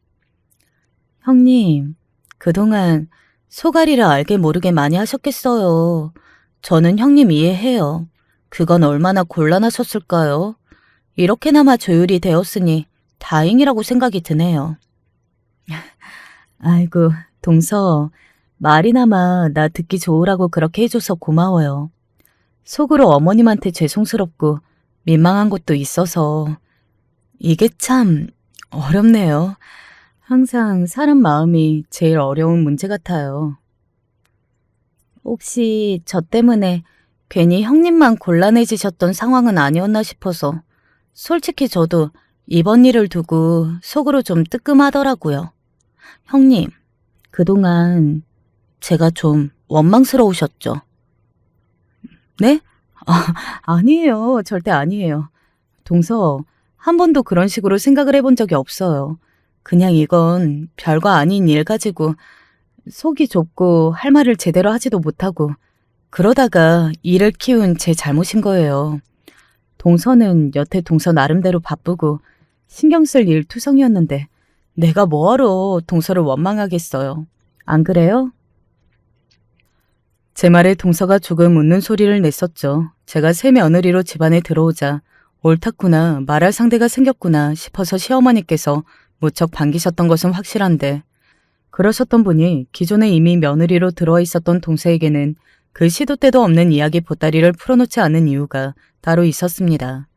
형님, 그동안 소가리를 알게 모르게 많이 하셨겠어요. 저는 형님 이해해요. 그건 얼마나 곤란하셨을까요? 이렇게나마 조율이 되었으니 다행이라고 생각이 드네요. 아이고, 동서, 말이나마 나 듣기 좋으라고 그렇게 해줘서 고마워요. 속으로 어머님한테 죄송스럽고 민망한 것도 있어서 이게 참 어렵네요. 항상 사람 마음이 제일 어려운 문제 같아요. 혹시 저 때문에 괜히 형님만 곤란해지셨던 상황은 아니었나 싶어서 솔직히 저도 이번 일을 두고 속으로 좀 뜨끔하더라고요. 형님, 그동안 제가 좀 원망스러우셨죠? 네? 아니에요. 절대 아니에요. 동서, 한 번도 그런 식으로 생각을 해본 적이 없어요. 그냥 이건 별거 아닌 일 가지고 속이 좁고 할 말을 제대로 하지도 못하고 그러다가 일을 키운 제 잘못인 거예요. 동서는 여태 동서 나름대로 바쁘고 신경 쓸 일 투성이었는데 내가 뭐하러 동서를 원망하겠어요. 안 그래요? 제 말에 동서가 조금 웃는 소리를 냈었죠. 제가 새 며느리로 집안에 들어오자 옳았구나, 말할 상대가 생겼구나 싶어서 시어머니께서 무척 반기셨던 것은 확실한데 그러셨던 분이 기존에 이미 며느리로 들어와 있었던 동서에게는 그 시도 때도 없는 이야기 보따리를 풀어놓지 않은 이유가 따로 있었습니다.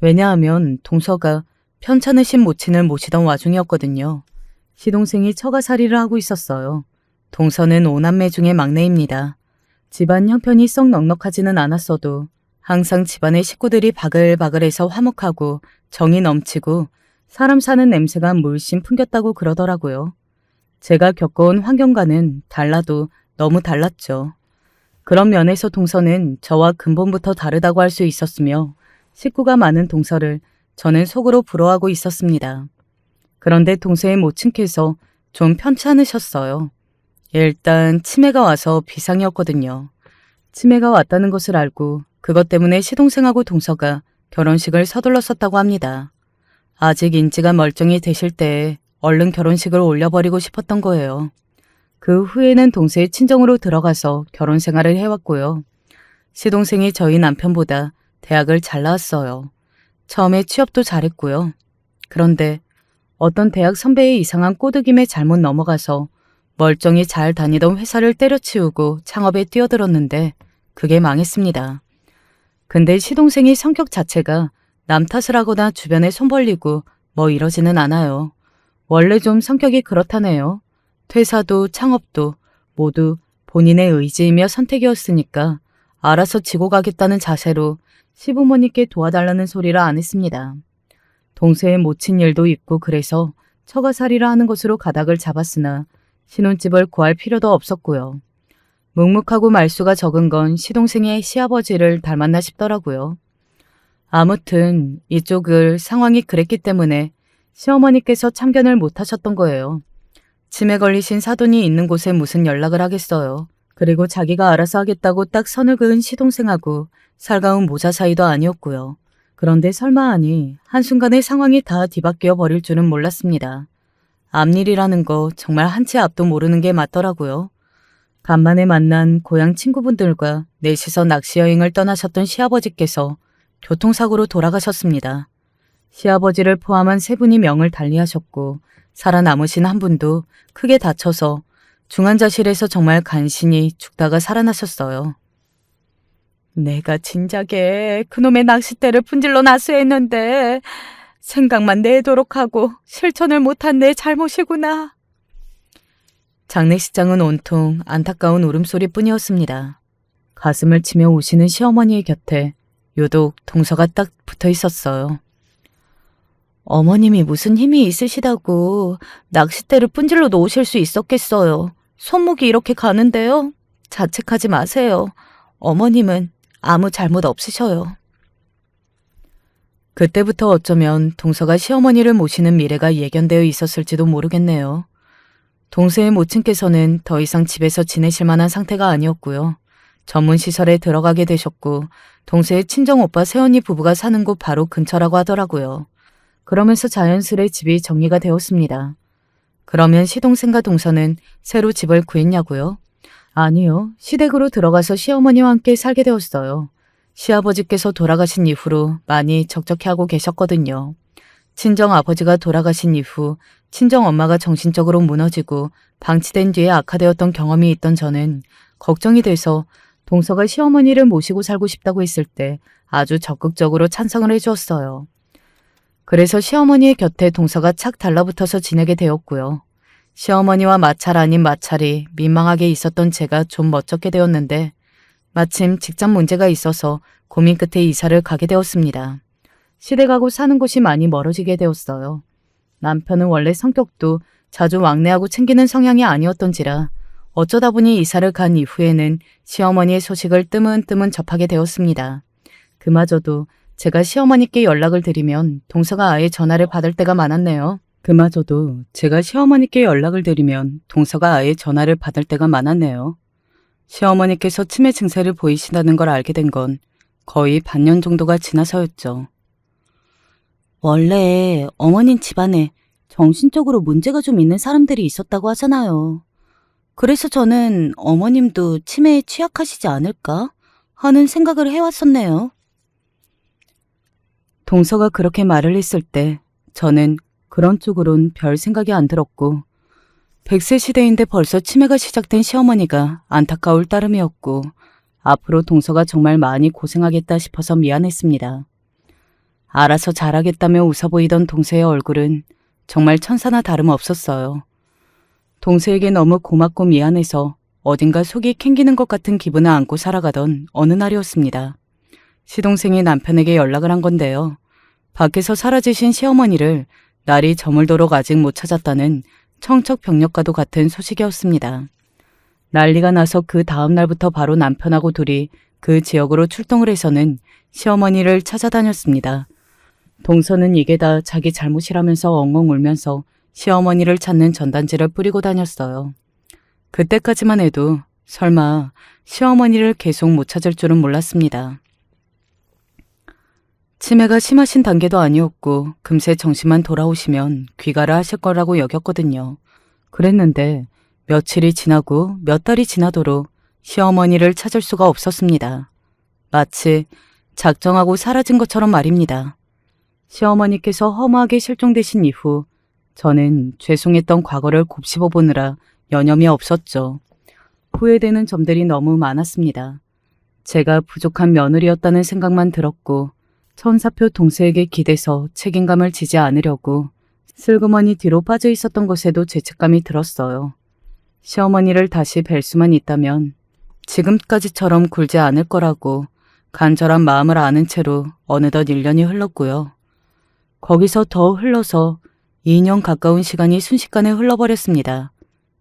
왜냐하면 동서가 편찮으신 모친을 모시던 와중이었거든요. 시동생이 처가살이를 하고 있었어요. 동서는 5남매 중에 막내입니다. 집안 형편이 썩 넉넉하지는 않았어도 항상 집안의 식구들이 바글바글해서 화목하고 정이 넘치고 사람 사는 냄새가 물씬 풍겼다고 그러더라고요. 제가 겪어온 환경과는 달라도 너무 달랐죠. 그런 면에서 동서는 저와 근본부터 다르다고 할 수 있었으며 식구가 많은 동서를 저는 속으로 부러워하고 있었습니다. 그런데 동서의 모친께서 좀 편찮으셨어요. 일단 치매가 와서 비상이었거든요. 치매가 왔다는 것을 알고 그것 때문에 시동생하고 동서가 결혼식을 서둘렀었다고 합니다. 아직 인지가 멀쩡히 되실 때에 얼른 결혼식을 올려버리고 싶었던 거예요. 그 후에는 동서의 친정으로 들어가서 결혼 생활을 해왔고요. 시동생이 저희 남편보다 대학을 잘 나왔어요. 처음에 취업도 잘했고요. 그런데 어떤 대학 선배의 이상한 꼬드김에 잘못 넘어가서 멀쩡히 잘 다니던 회사를 때려치우고 창업에 뛰어들었는데 그게 망했습니다. 근데 시동생이 성격 자체가 남 탓을 하거나 주변에 손 벌리고 뭐 이러지는 않아요. 원래 좀 성격이 그렇다네요. 퇴사도 창업도 모두 본인의 의지이며 선택이었으니까 알아서 지고 가겠다는 자세로 시부모님께 도와달라는 소리를 안 했습니다. 동서의 모친 일도 있고 그래서 처가살이라 하는 것으로 가닥을 잡았으나 신혼집을 구할 필요도 없었고요. 묵묵하고 말수가 적은 건 시동생의 시아버지를 닮았나 싶더라고요. 아무튼 이쪽을 상황이 그랬기 때문에 시어머니께서 참견을 못하셨던 거예요. 치매 걸리신 사돈이 있는 곳에 무슨 연락을 하겠어요. 그리고 자기가 알아서 하겠다고 딱 선을 그은 시동생하고 살가운 모자 사이도 아니었고요. 그런데 설마 하니 한순간에 상황이 다 뒤바뀌어 버릴 줄은 몰랐습니다. 앞일이라는 거 정말 한치 앞도 모르는 게 맞더라고요. 간만에 만난 고향 친구분들과 넷이서 낚시 여행을 떠나셨던 시아버지께서 교통사고로 돌아가셨습니다. 시아버지를 포함한 3분이 명을 달리하셨고 살아남으신 한 분도 크게 다쳐서 중환자실에서 정말 간신히 죽다가 살아나셨어요. 내가 진작에 그놈의 낚싯대를 분질러 놨어야 했는데 생각만 내도록 하고 실천을 못한 내 잘못이구나. 장례식장은 온통 안타까운 울음소리뿐이었습니다. 가슴을 치며 우시는 시어머니의 곁에 유독 동서가 딱 붙어 있었어요. 어머님이 무슨 힘이 있으시다고 낚싯대를 분질러 놓으실 수 있었겠어요. 손목이 이렇게 가는데요. 자책하지 마세요. 어머님은 아무 잘못 없으셔요. 그때부터 어쩌면 동서가 시어머니를 모시는 미래가 예견되어 있었을지도 모르겠네요. 동서의 모친께서는 더 이상 집에서 지내실 만한 상태가 아니었고요. 전문 시설에 들어가게 되셨고 동서의 친정오빠 새언니 부부가 사는 곳 바로 근처라고 하더라고요. 그러면서 자연스레 집이 정리가 되었습니다. 그러면 시동생과 동서는 새로 집을 구했냐고요? 아니요. 시댁으로 들어가서 시어머니와 함께 살게 되었어요. 시아버지께서 돌아가신 이후로 많이 적적해하고 계셨거든요. 친정아버지가 돌아가신 이후 친정엄마가 정신적으로 무너지고 방치된 뒤에 악화되었던 경험이 있던 저는 걱정이 돼서 동서가 시어머니를 모시고 살고 싶다고 했을 때 아주 적극적으로 찬성을 해주었어요. 그래서 시어머니의 곁에 동서가 착 달라붙어서 지내게 되었고요. 시어머니와 마찰 아닌 마찰이 민망하게 있었던 제가 좀 멋쩍게 되었는데 마침 직장 문제가 있어서 고민 끝에 이사를 가게 되었습니다. 시댁하고 사는 곳이 많이 멀어지게 되었어요. 남편은 원래 성격도 자주 왕래하고 챙기는 성향이 아니었던지라 어쩌다 보니 이사를 간 이후에는 시어머니의 소식을 뜨문뜨문 접하게 되었습니다. 그마저도 제가 시어머니께 연락을 드리면 동서가 아예 전화를 받을 때가 많았네요. 시어머니께서 치매 증세를 보이신다는 걸 알게 된 건 거의 반년 정도가 지나서였죠. 원래 어머님 집안에 정신적으로 문제가 좀 있는 사람들이 있었다고 하잖아요. 그래서 저는 어머님도 치매에 취약하시지 않을까 하는 생각을 해왔었네요. 동서가 그렇게 말을 했을 때 저는 그런 쪽으론 별 생각이 안 들었고 100세 시대인데 벌써 치매가 시작된 시어머니가 안타까울 따름이었고 앞으로 동서가 정말 많이 고생하겠다 싶어서 미안했습니다. 알아서 잘하겠다며 웃어 보이던 동서의 얼굴은 정말 천사나 다름없었어요. 동서에게 너무 고맙고 미안해서 어딘가 속이 캥기는 것 같은 기분을 안고 살아가던 어느 날이었습니다. 시동생이 남편에게 연락을 한 건데요. 밖에서 사라지신 시어머니를 날이 저물도록 아직 못 찾았다는 청척병력과도 같은 소식이었습니다. 난리가 나서 그 다음 날부터 바로 남편하고 둘이 그 지역으로 출동을 해서는 시어머니를 찾아다녔습니다. 동서는 이게 다 자기 잘못이라면서 엉엉 울면서 시어머니를 찾는 전단지를 뿌리고 다녔어요. 그때까지만 해도 설마 시어머니를 계속 못 찾을 줄은 몰랐습니다. 치매가 심하신 단계도 아니었고 금세 정신만 돌아오시면 귀가를 하실 거라고 여겼거든요. 그랬는데 며칠이 지나고 몇 달이 지나도록 시어머니를 찾을 수가 없었습니다. 마치 작정하고 사라진 것처럼 말입니다. 시어머니께서 허무하게 실종되신 이후 저는 죄송했던 과거를 곱씹어 보느라 여념이 없었죠. 후회되는 점들이 너무 많았습니다. 제가 부족한 며느리였다는 생각만 들었고 천사표 동서에게 기대서 책임감을 지지 않으려고 슬그머니 뒤로 빠져 있었던 것에도 죄책감이 들었어요. 시어머니를 다시 뵐 수만 있다면 지금까지처럼 굴지 않을 거라고 간절한 마음을 아는 채로 어느덧 1년이 흘렀고요. 거기서 더 흘러서 2년 가까운 시간이 순식간에 흘러버렸습니다.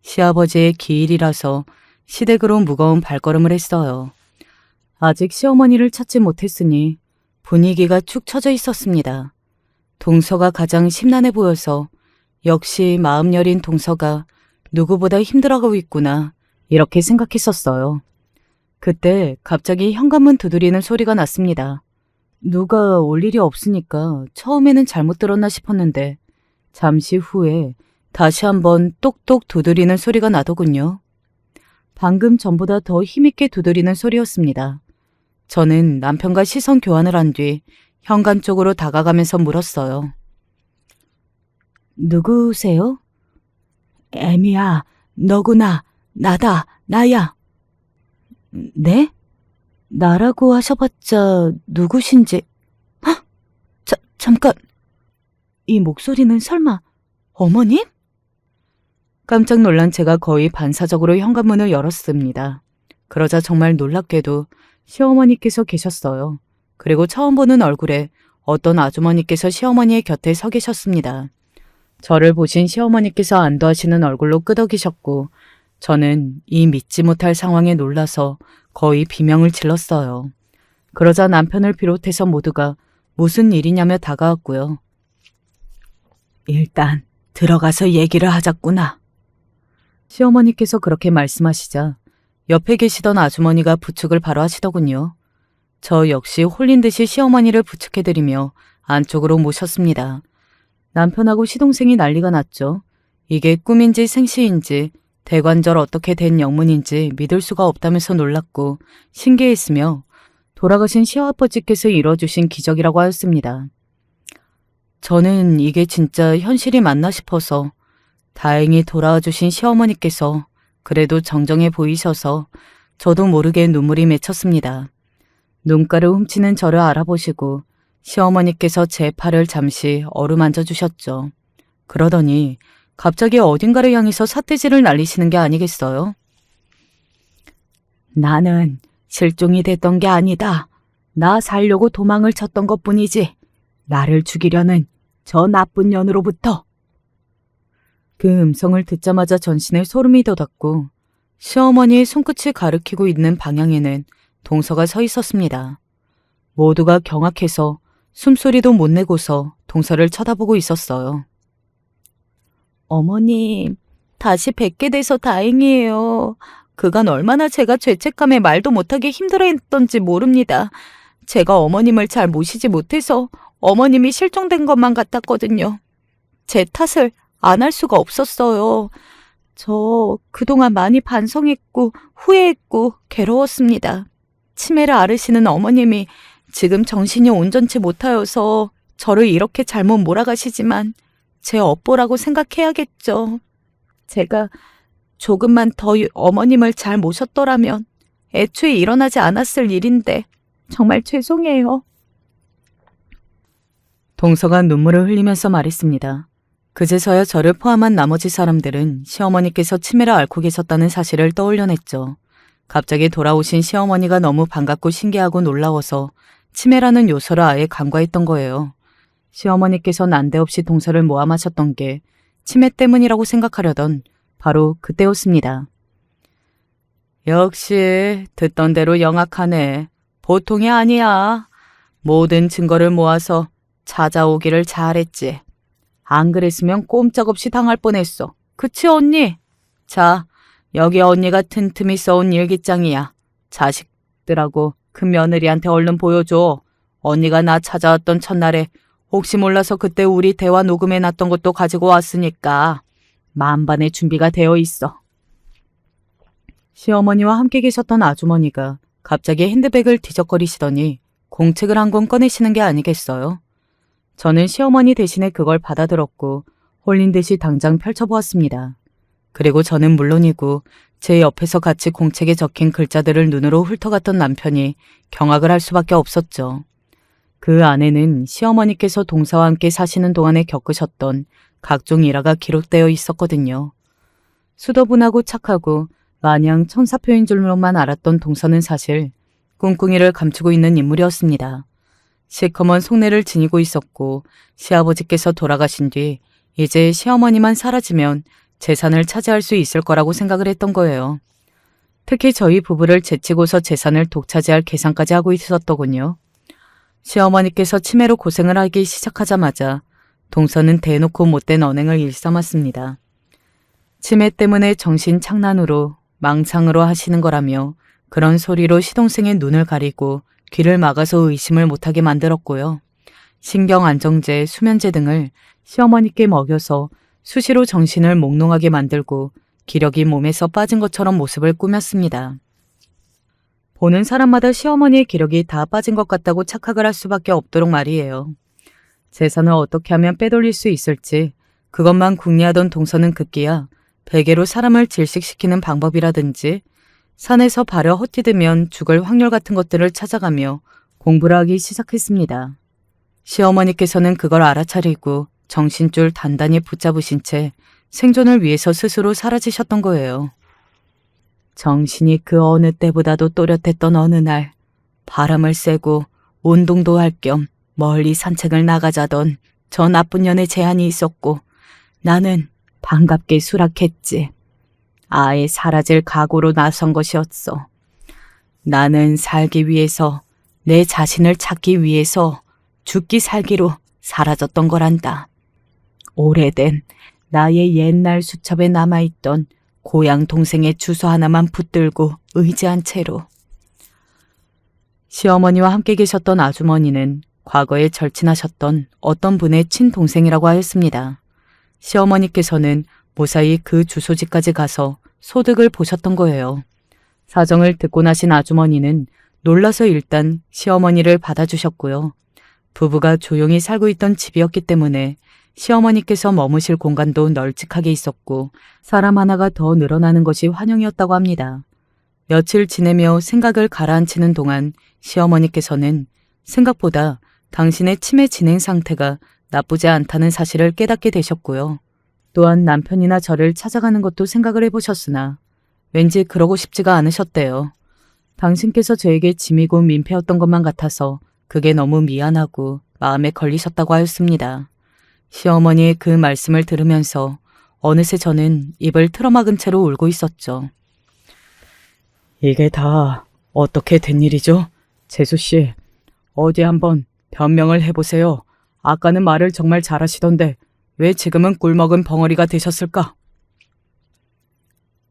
시아버지의 기일이라서 시댁으로 무거운 발걸음을 했어요. 아직 시어머니를 찾지 못했으니 분위기가 축 처져 있었습니다. 동서가 가장 심란해 보여서 역시 마음 여린 동서가 누구보다 힘들어가고 있구나 이렇게 생각했었어요. 그때 갑자기 현관문 두드리는 소리가 났습니다. 누가 올 일이 없으니까 처음에는 잘못 들었나 싶었는데 잠시 후에 다시 한번 똑똑 두드리는 소리가 나더군요. 방금 전보다 더 힘있게 두드리는 소리였습니다. 저는 남편과 시선 교환을 한 뒤 현관 쪽으로 다가가면서 물었어요. 누구세요? 애미야, 너구나. 나다, 나야. 네? 나라고 하셔봤자 누구신지. 헉! 잠깐. 이 목소리는 설마 어머님? 깜짝 놀란 제가 거의 반사적으로 현관문을 열었습니다. 그러자 정말 놀랍게도 시어머니께서 계셨어요. 그리고 처음 보는 얼굴에 어떤 아주머니께서 시어머니의 곁에 서 계셨습니다. 저를 보신 시어머니께서 안도하시는 얼굴로 끄덕이셨고 저는 이 믿지 못할 상황에 놀라서 거의 비명을 질렀어요. 그러자 남편을 비롯해서 모두가 무슨 일이냐며 다가왔고요. 일단 들어가서 얘기를 하자꾸나. 시어머니께서 그렇게 말씀하시자 옆에 계시던 아주머니가 부축을 바로 하시더군요. 저 역시 홀린 듯이 시어머니를 부축해드리며 안쪽으로 모셨습니다. 남편하고 시동생이 난리가 났죠. 이게 꿈인지 생시인지 대관절 어떻게 된 영문인지 믿을 수가 없다면서 놀랐고 신기했으며 돌아가신 시아버지께서 이뤄주신 기적이라고 하였습니다. 저는 이게 진짜 현실이 맞나 싶어서 다행히 돌아와 주신 시어머니께서 그래도 정정해 보이셔서 저도 모르게 눈물이 맺혔습니다. 눈가를 훔치는 저를 알아보시고 시어머니께서 제 팔을 잠시 어루만져 주셨죠. 그러더니 갑자기 어딘가를 향해서 삿대질을 날리시는 게 아니겠어요? 나는 실종이 됐던 게 아니다. 나 살려고 도망을 쳤던 것뿐이지. 나를 죽이려는 저 나쁜 년으로부터. 그 음성을 듣자마자 전신에 소름이 돋았고 시어머니의 손끝이 가리키고 있는 방향에는 동서가 서 있었습니다. 모두가 경악해서 숨소리도 못 내고서 동서를 쳐다보고 있었어요. 어머님, 다시 뵙게 돼서 다행이에요. 그간 얼마나 제가 죄책감에 말도 못하게 힘들어했던지 모릅니다. 제가 어머님을 잘 모시지 못해서 어머님이 실종된 것만 같았거든요. 제 탓을 안 할 수가 없었어요. 저 그동안 많이 반성했고 후회했고 괴로웠습니다. 치매를 앓으시는 어머님이 지금 정신이 온전치 못하여서 저를 이렇게 잘못 몰아가시지만 제 업보라고 생각해야겠죠. 제가 조금만 더 어머님을 잘 모셨더라면 애초에 일어나지 않았을 일인데 정말 죄송해요. 동서가 눈물을 흘리면서 말했습니다. 그제서야 저를 포함한 나머지 사람들은 시어머니께서 치매를 앓고 계셨다는 사실을 떠올려냈죠. 갑자기 돌아오신 시어머니가 너무 반갑고 신기하고 놀라워서 치매라는 요소를 아예 간과했던 거예요. 시어머니께서 난데없이 동서를 모함하셨던 게 치매 때문이라고 생각하려던 바로 그때였습니다. 역시 듣던 대로 영악하네. 보통이 아니야. 모든 증거를 모아서 찾아오기를 잘했지. 안 그랬으면 꼼짝없이 당할 뻔했어. 그치 언니? 자, 여기 언니가 틈틈이 써온 일기장이야. 자식들하고 그 며느리한테 얼른 보여줘. 언니가 나 찾아왔던 첫날에 혹시 몰라서 그때 우리 대화 녹음해놨던 것도 가지고 왔으니까 만반의 준비가 되어 있어. 시어머니와 함께 계셨던 아주머니가 갑자기 핸드백을 뒤적거리시더니 공책을 한 권 꺼내시는 게 아니겠어요? 저는 시어머니 대신에 그걸 받아들었고 홀린 듯이 당장 펼쳐보았습니다. 그리고 저는 물론이고 제 옆에서 같이 공책에 적힌 글자들을 눈으로 훑어갔던 남편이 경악을 할 수밖에 없었죠. 그 안에는 시어머니께서 동서와 함께 사시는 동안에 겪으셨던 각종 일화가 기록되어 있었거든요. 수더분하고 착하고 마냥 천사표인 줄로만 알았던 동서는 사실 꿍꿍이를 감추고 있는 인물이었습니다. 시커먼 속내를 지니고 있었고 시아버지께서 돌아가신 뒤 이제 시어머니만 사라지면 재산을 차지할 수 있을 거라고 생각을 했던 거예요. 특히 저희 부부를 제치고서 재산을 독차지할 계산까지 하고 있었더군요. 시어머니께서 치매로 고생을 하기 시작하자마자 동서는 대놓고 못된 언행을 일삼았습니다. 치매 때문에 정신 착란으로 망상으로 하시는 거라며 그런 소리로 시동생의 눈을 가리고 귀를 막아서 의심을 못하게 만들었고요. 신경안정제, 수면제 등을 시어머니께 먹여서 수시로 정신을 몽롱하게 만들고 기력이 몸에서 빠진 것처럼 모습을 꾸몄습니다. 보는 사람마다 시어머니의 기력이 다 빠진 것 같다고 착각을 할 수밖에 없도록 말이에요. 재산을 어떻게 하면 빼돌릴 수 있을지 그것만 궁리하던 동서는 급기야 베개로 사람을 질식시키는 방법이라든지 산에서 발을 헛디디면 죽을 확률 같은 것들을 찾아가며 공부를 하기 시작했습니다. 시어머니께서는 그걸 알아차리고 정신줄 단단히 붙잡으신 채 생존을 위해서 스스로 사라지셨던 거예요. 정신이 그 어느 때보다도 또렷했던 어느 날, 바람을 쐬고 운동도 할 겸 멀리 산책을 나가자던 저 나쁜 년의 제안이 있었고 나는 반갑게 수락했지. 아예 사라질 각오로 나선 것이었어. 나는 살기 위해서, 내 자신을 찾기 위해서 죽기 살기로 사라졌던 거란다. 오래된 나의 옛날 수첩에 남아있던 고향 동생의 주소 하나만 붙들고 의지한 채로. 시어머니와 함께 계셨던 아주머니는 과거에 절친하셨던 어떤 분의 친동생이라고 하였습니다. 시어머니께서는 무사히 그 주소지까지 가서 소득을 보셨던 거예요. 사정을 듣고 나신 아주머니는 놀라서 일단 시어머니를 받아주셨고요. 부부가 조용히 살고 있던 집이었기 때문에 시어머니께서 머무실 공간도 널찍하게 있었고 사람 하나가 더 늘어나는 것이 환영이었다고 합니다. 며칠 지내며 생각을 가라앉히는 동안 시어머니께서는 생각보다 당신의 치매 진행 상태가 나쁘지 않다는 사실을 깨닫게 되셨고요. 또한 남편이나 저를 찾아가는 것도 생각을 해보셨으나 왠지 그러고 싶지가 않으셨대요. 당신께서 저에게 짐이고 민폐였던 것만 같아서 그게 너무 미안하고 마음에 걸리셨다고 하였습니다. 시어머니의 그 말씀을 들으면서 어느새 저는 입을 틀어막은 채로 울고 있었죠. 이게 다 어떻게 된 일이죠? 재수씨, 어디 한번 변명을 해보세요. 아까는 말을 정말 잘하시던데 왜 지금은 꿀먹은 벙어리가 되셨을까?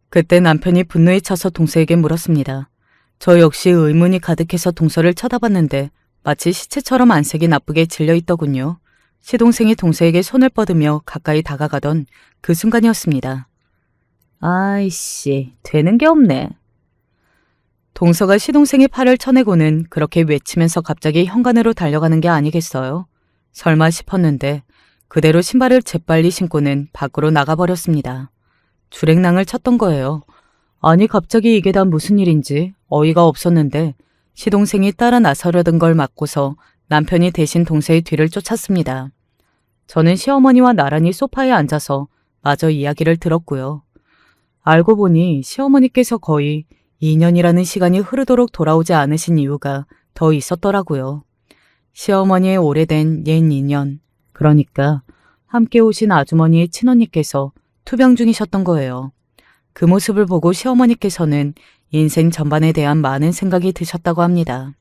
그때 남편이 분노에 차서 동서에게 물었습니다. 저 역시 의문이 가득해서 동서를 쳐다봤는데 마치 시체처럼 안색이 나쁘게 질려있더군요. 시동생이 동서에게 손을 뻗으며 가까이 다가가던 그 순간이었습니다. 아이씨, 되는 게 없네. 동서가 시동생의 팔을 쳐내고는 그렇게 외치면서 갑자기 현관으로 달려가는 게 아니겠어요? 설마 싶었는데 그대로 신발을 재빨리 신고는 밖으로 나가버렸습니다. 주랭랑을 쳤던 거예요. 아니 갑자기 이게 다 무슨 일인지 어이가 없었는데 시동생이 따라 나서려던 걸 막고서 남편이 대신 동서의 뒤를 쫓았습니다. 저는 시어머니와 나란히 소파에 앉아서 마저 이야기를 들었고요. 알고 보니 시어머니께서 거의 2년이라는 시간이 흐르도록 돌아오지 않으신 이유가 더 있었더라고요. 시어머니의 오래된 옛 인연, 그러니까 함께 오신 아주머니의 친언니께서 투병 중이셨던 거예요. 그 모습을 보고 시어머니께서는 인생 전반에 대한 많은 생각이 드셨다고 합니다.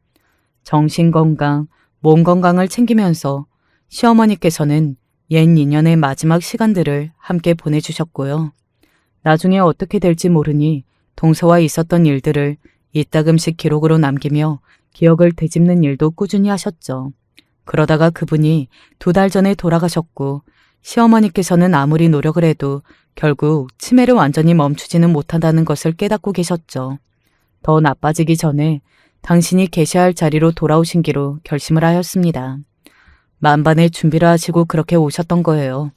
정신건강, 몸 건강을 챙기면서 시어머니께서는 옛 인연의 마지막 시간들을 함께 보내주셨고요. 나중에 어떻게 될지 모르니 동서와 있었던 일들을 이따금씩 기록으로 남기며 기억을 되짚는 일도 꾸준히 하셨죠. 그러다가 그분이 2달 전에 돌아가셨고 시어머니께서는 아무리 노력을 해도 결국 치매를 완전히 멈추지는 못한다는 것을 깨닫고 계셨죠. 더 나빠지기 전에 당신이 계셔야 할 자리로 돌아오신 기로 결심을 하였습니다. 만반의 준비를 하시고 그렇게 오셨던 거예요.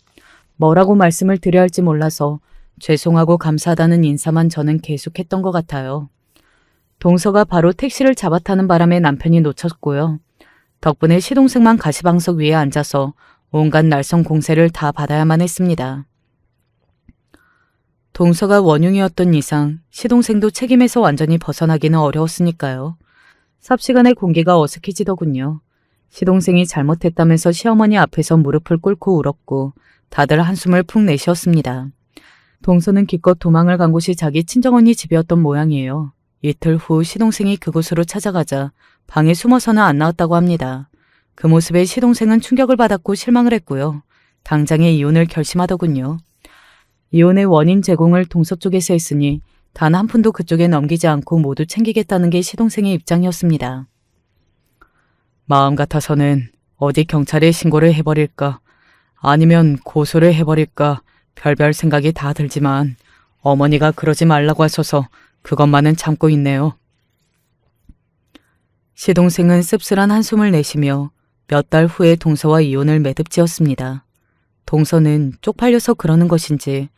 뭐라고 말씀을 드려야 할지 몰라서 죄송하고 감사하다는 인사만 저는 계속했던 것 같아요. 동서가 바로 택시를 잡아 타는 바람에 남편이 놓쳤고요. 덕분에 시동생만 가시방석 위에 앉아서 온갖 날선 공세를 다 받아야만 했습니다. 동서가 원흉이었던 이상 시동생도 책임에서 완전히 벗어나기는 어려웠으니까요. 삽시간에 공기가 어색해지더군요. 시동생이 잘못했다면서 시어머니 앞에서 무릎을 꿇고 울었고 다들 한숨을 푹 내쉬었습니다. 동서는 기껏 도망을 간 곳이 자기 친정언니 집이었던 모양이에요. 이틀 후 시동생이 그곳으로 찾아가자 방에 숨어서는 안 나왔다고 합니다. 그 모습에 시동생은 충격을 받았고 실망을 했고요. 당장의 이혼을 결심하더군요. 이혼의 원인 제공을 동서 쪽에서 했으니 단 한 푼도 그쪽에 넘기지 않고 모두 챙기겠다는 게 시동생의 입장이었습니다. 마음 같아서는 어디 경찰에 신고를 해버릴까 아니면 고소를 해버릴까 별별 생각이 다 들지만 어머니가 그러지 말라고 하셔서 그것만은 참고 있네요. 시동생은 씁쓸한 한숨을 내쉬며 몇 달 후에 동서와 이혼을 매듭지었습니다. 동서는 쪽팔려서 그러는 것인지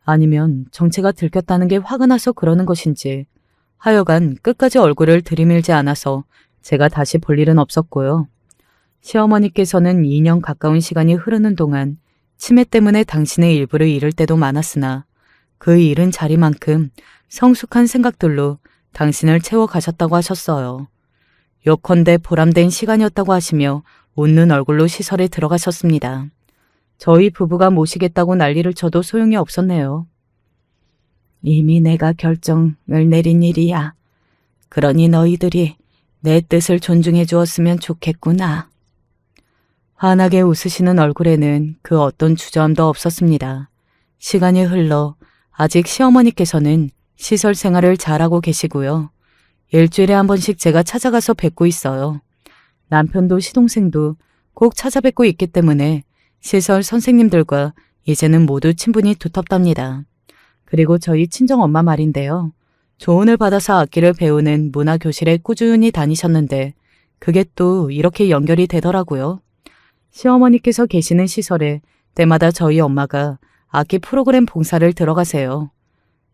아니면 정체가 들켰다는 게 화가 나서 그러는 것인지 하여간 끝까지 얼굴을 들이밀지 않아서 제가 다시 볼 일은 없었고요. 시어머니께서는 2년 가까운 시간이 흐르는 동안 치매 때문에 당신의 일부를 잃을 때도 많았으나 그 잃은 자리만큼 성숙한 생각들로 당신을 채워가셨다고 하셨어요. 요컨대 보람된 시간이었다고 하시며 웃는 얼굴로 시설에 들어가셨습니다. 저희 부부가 모시겠다고 난리를 쳐도 소용이 없었네요. 이미 내가 결정을 내린 일이야. 그러니 너희들이 내 뜻을 존중해 주었으면 좋겠구나. 환하게 웃으시는 얼굴에는 그 어떤 주저함도 없었습니다. 시간이 흘러 아직 시어머니께서는 시설 생활을 잘하고 계시고요. 일주일에 한 번씩 제가 찾아가서 뵙고 있어요. 남편도 시동생도 꼭 찾아뵙고 있기 때문에 시설 선생님들과 이제는 모두 친분이 두텁답니다. 그리고 저희 친정엄마 말인데요. 조언을 받아서 악기를 배우는 문화교실에 꾸준히 다니셨는데 그게 또 이렇게 연결이 되더라고요. 시어머니께서 계시는 시설에 때마다 저희 엄마가 악기 프로그램 봉사를 들어가세요.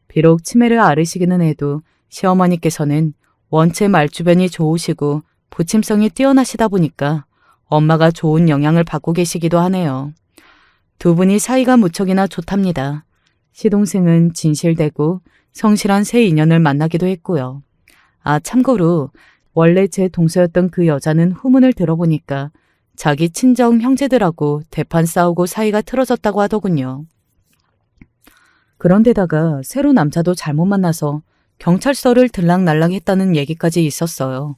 비록 치매를 앓으시기는 해도 시어머니께서는 원체 말주변이 좋으시고 부침성이 뛰어나시다 보니까 엄마가 좋은 영향을 받고 계시기도 하네요. 두 분이 사이가 무척이나 좋답니다. 시동생은 진실되고 성실한 새 인연을 만나기도 했고요. 아, 참고로 원래 제 동서였던 그 여자는 후문을 들어보니까 자기 친정 형제들하고 대판 싸우고 사이가 틀어졌다고 하더군요. 그런데다가 새로 남자도 잘못 만나서 경찰서를 들락날락 했다는 얘기까지 있었어요.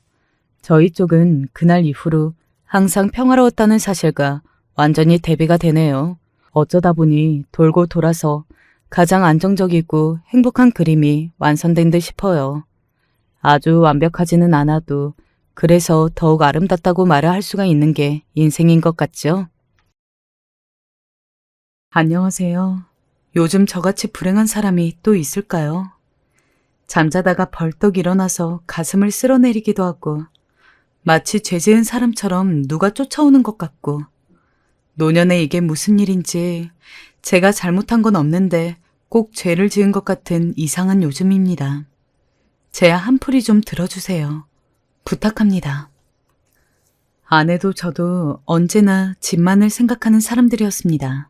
저희 쪽은 그날 이후로 항상 평화로웠다는 사실과 완전히 대비가 되네요. 어쩌다 보니 돌고 돌아서 가장 안정적이고 행복한 그림이 완성된 듯 싶어요. 아주 완벽하지는 않아도 그래서 더욱 아름답다고 말을 할 수가 있는 게 인생인 것 같죠? 안녕하세요. 요즘 저같이 불행한 사람이 또 있을까요? 잠자다가 벌떡 일어나서 가슴을 쓸어내리기도 하고 마치 죄 지은 사람처럼 누가 쫓아오는 것 같고 노년에 이게 무슨 일인지 제가 잘못한 건 없는데 꼭 죄를 지은 것 같은 이상한 요즘입니다. 제 한풀이 좀 들어주세요. 부탁합니다. 아내도 저도 언제나 집만을 생각하는 사람들이었습니다.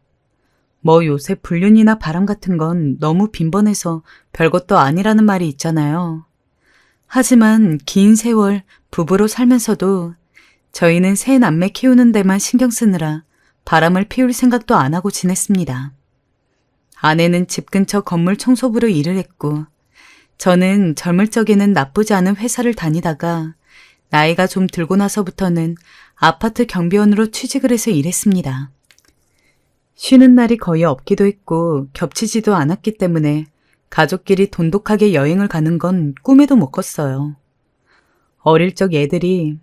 뭐 요새 불륜이나 바람 같은 건 너무 빈번해서 별것도 아니라는 말이 있잖아요. 하지만 긴 세월 부부로 살면서도 저희는 새 남매 키우는 데만 신경 쓰느라 바람을 피울 생각도 안 하고 지냈습니다. 아내는 집 근처 건물 청소부로 일을 했고 저는 젊을 적에는 나쁘지 않은 회사를 다니다가 나이가 좀 들고 나서부터는 아파트 경비원으로 취직을 해서 일했습니다. 쉬는 날이 거의 없기도 했고 겹치지도 않았기 때문에 가족끼리 돈독하게 여행을 가는 건 꿈에도 못 꿨어요. 어릴 적 애들이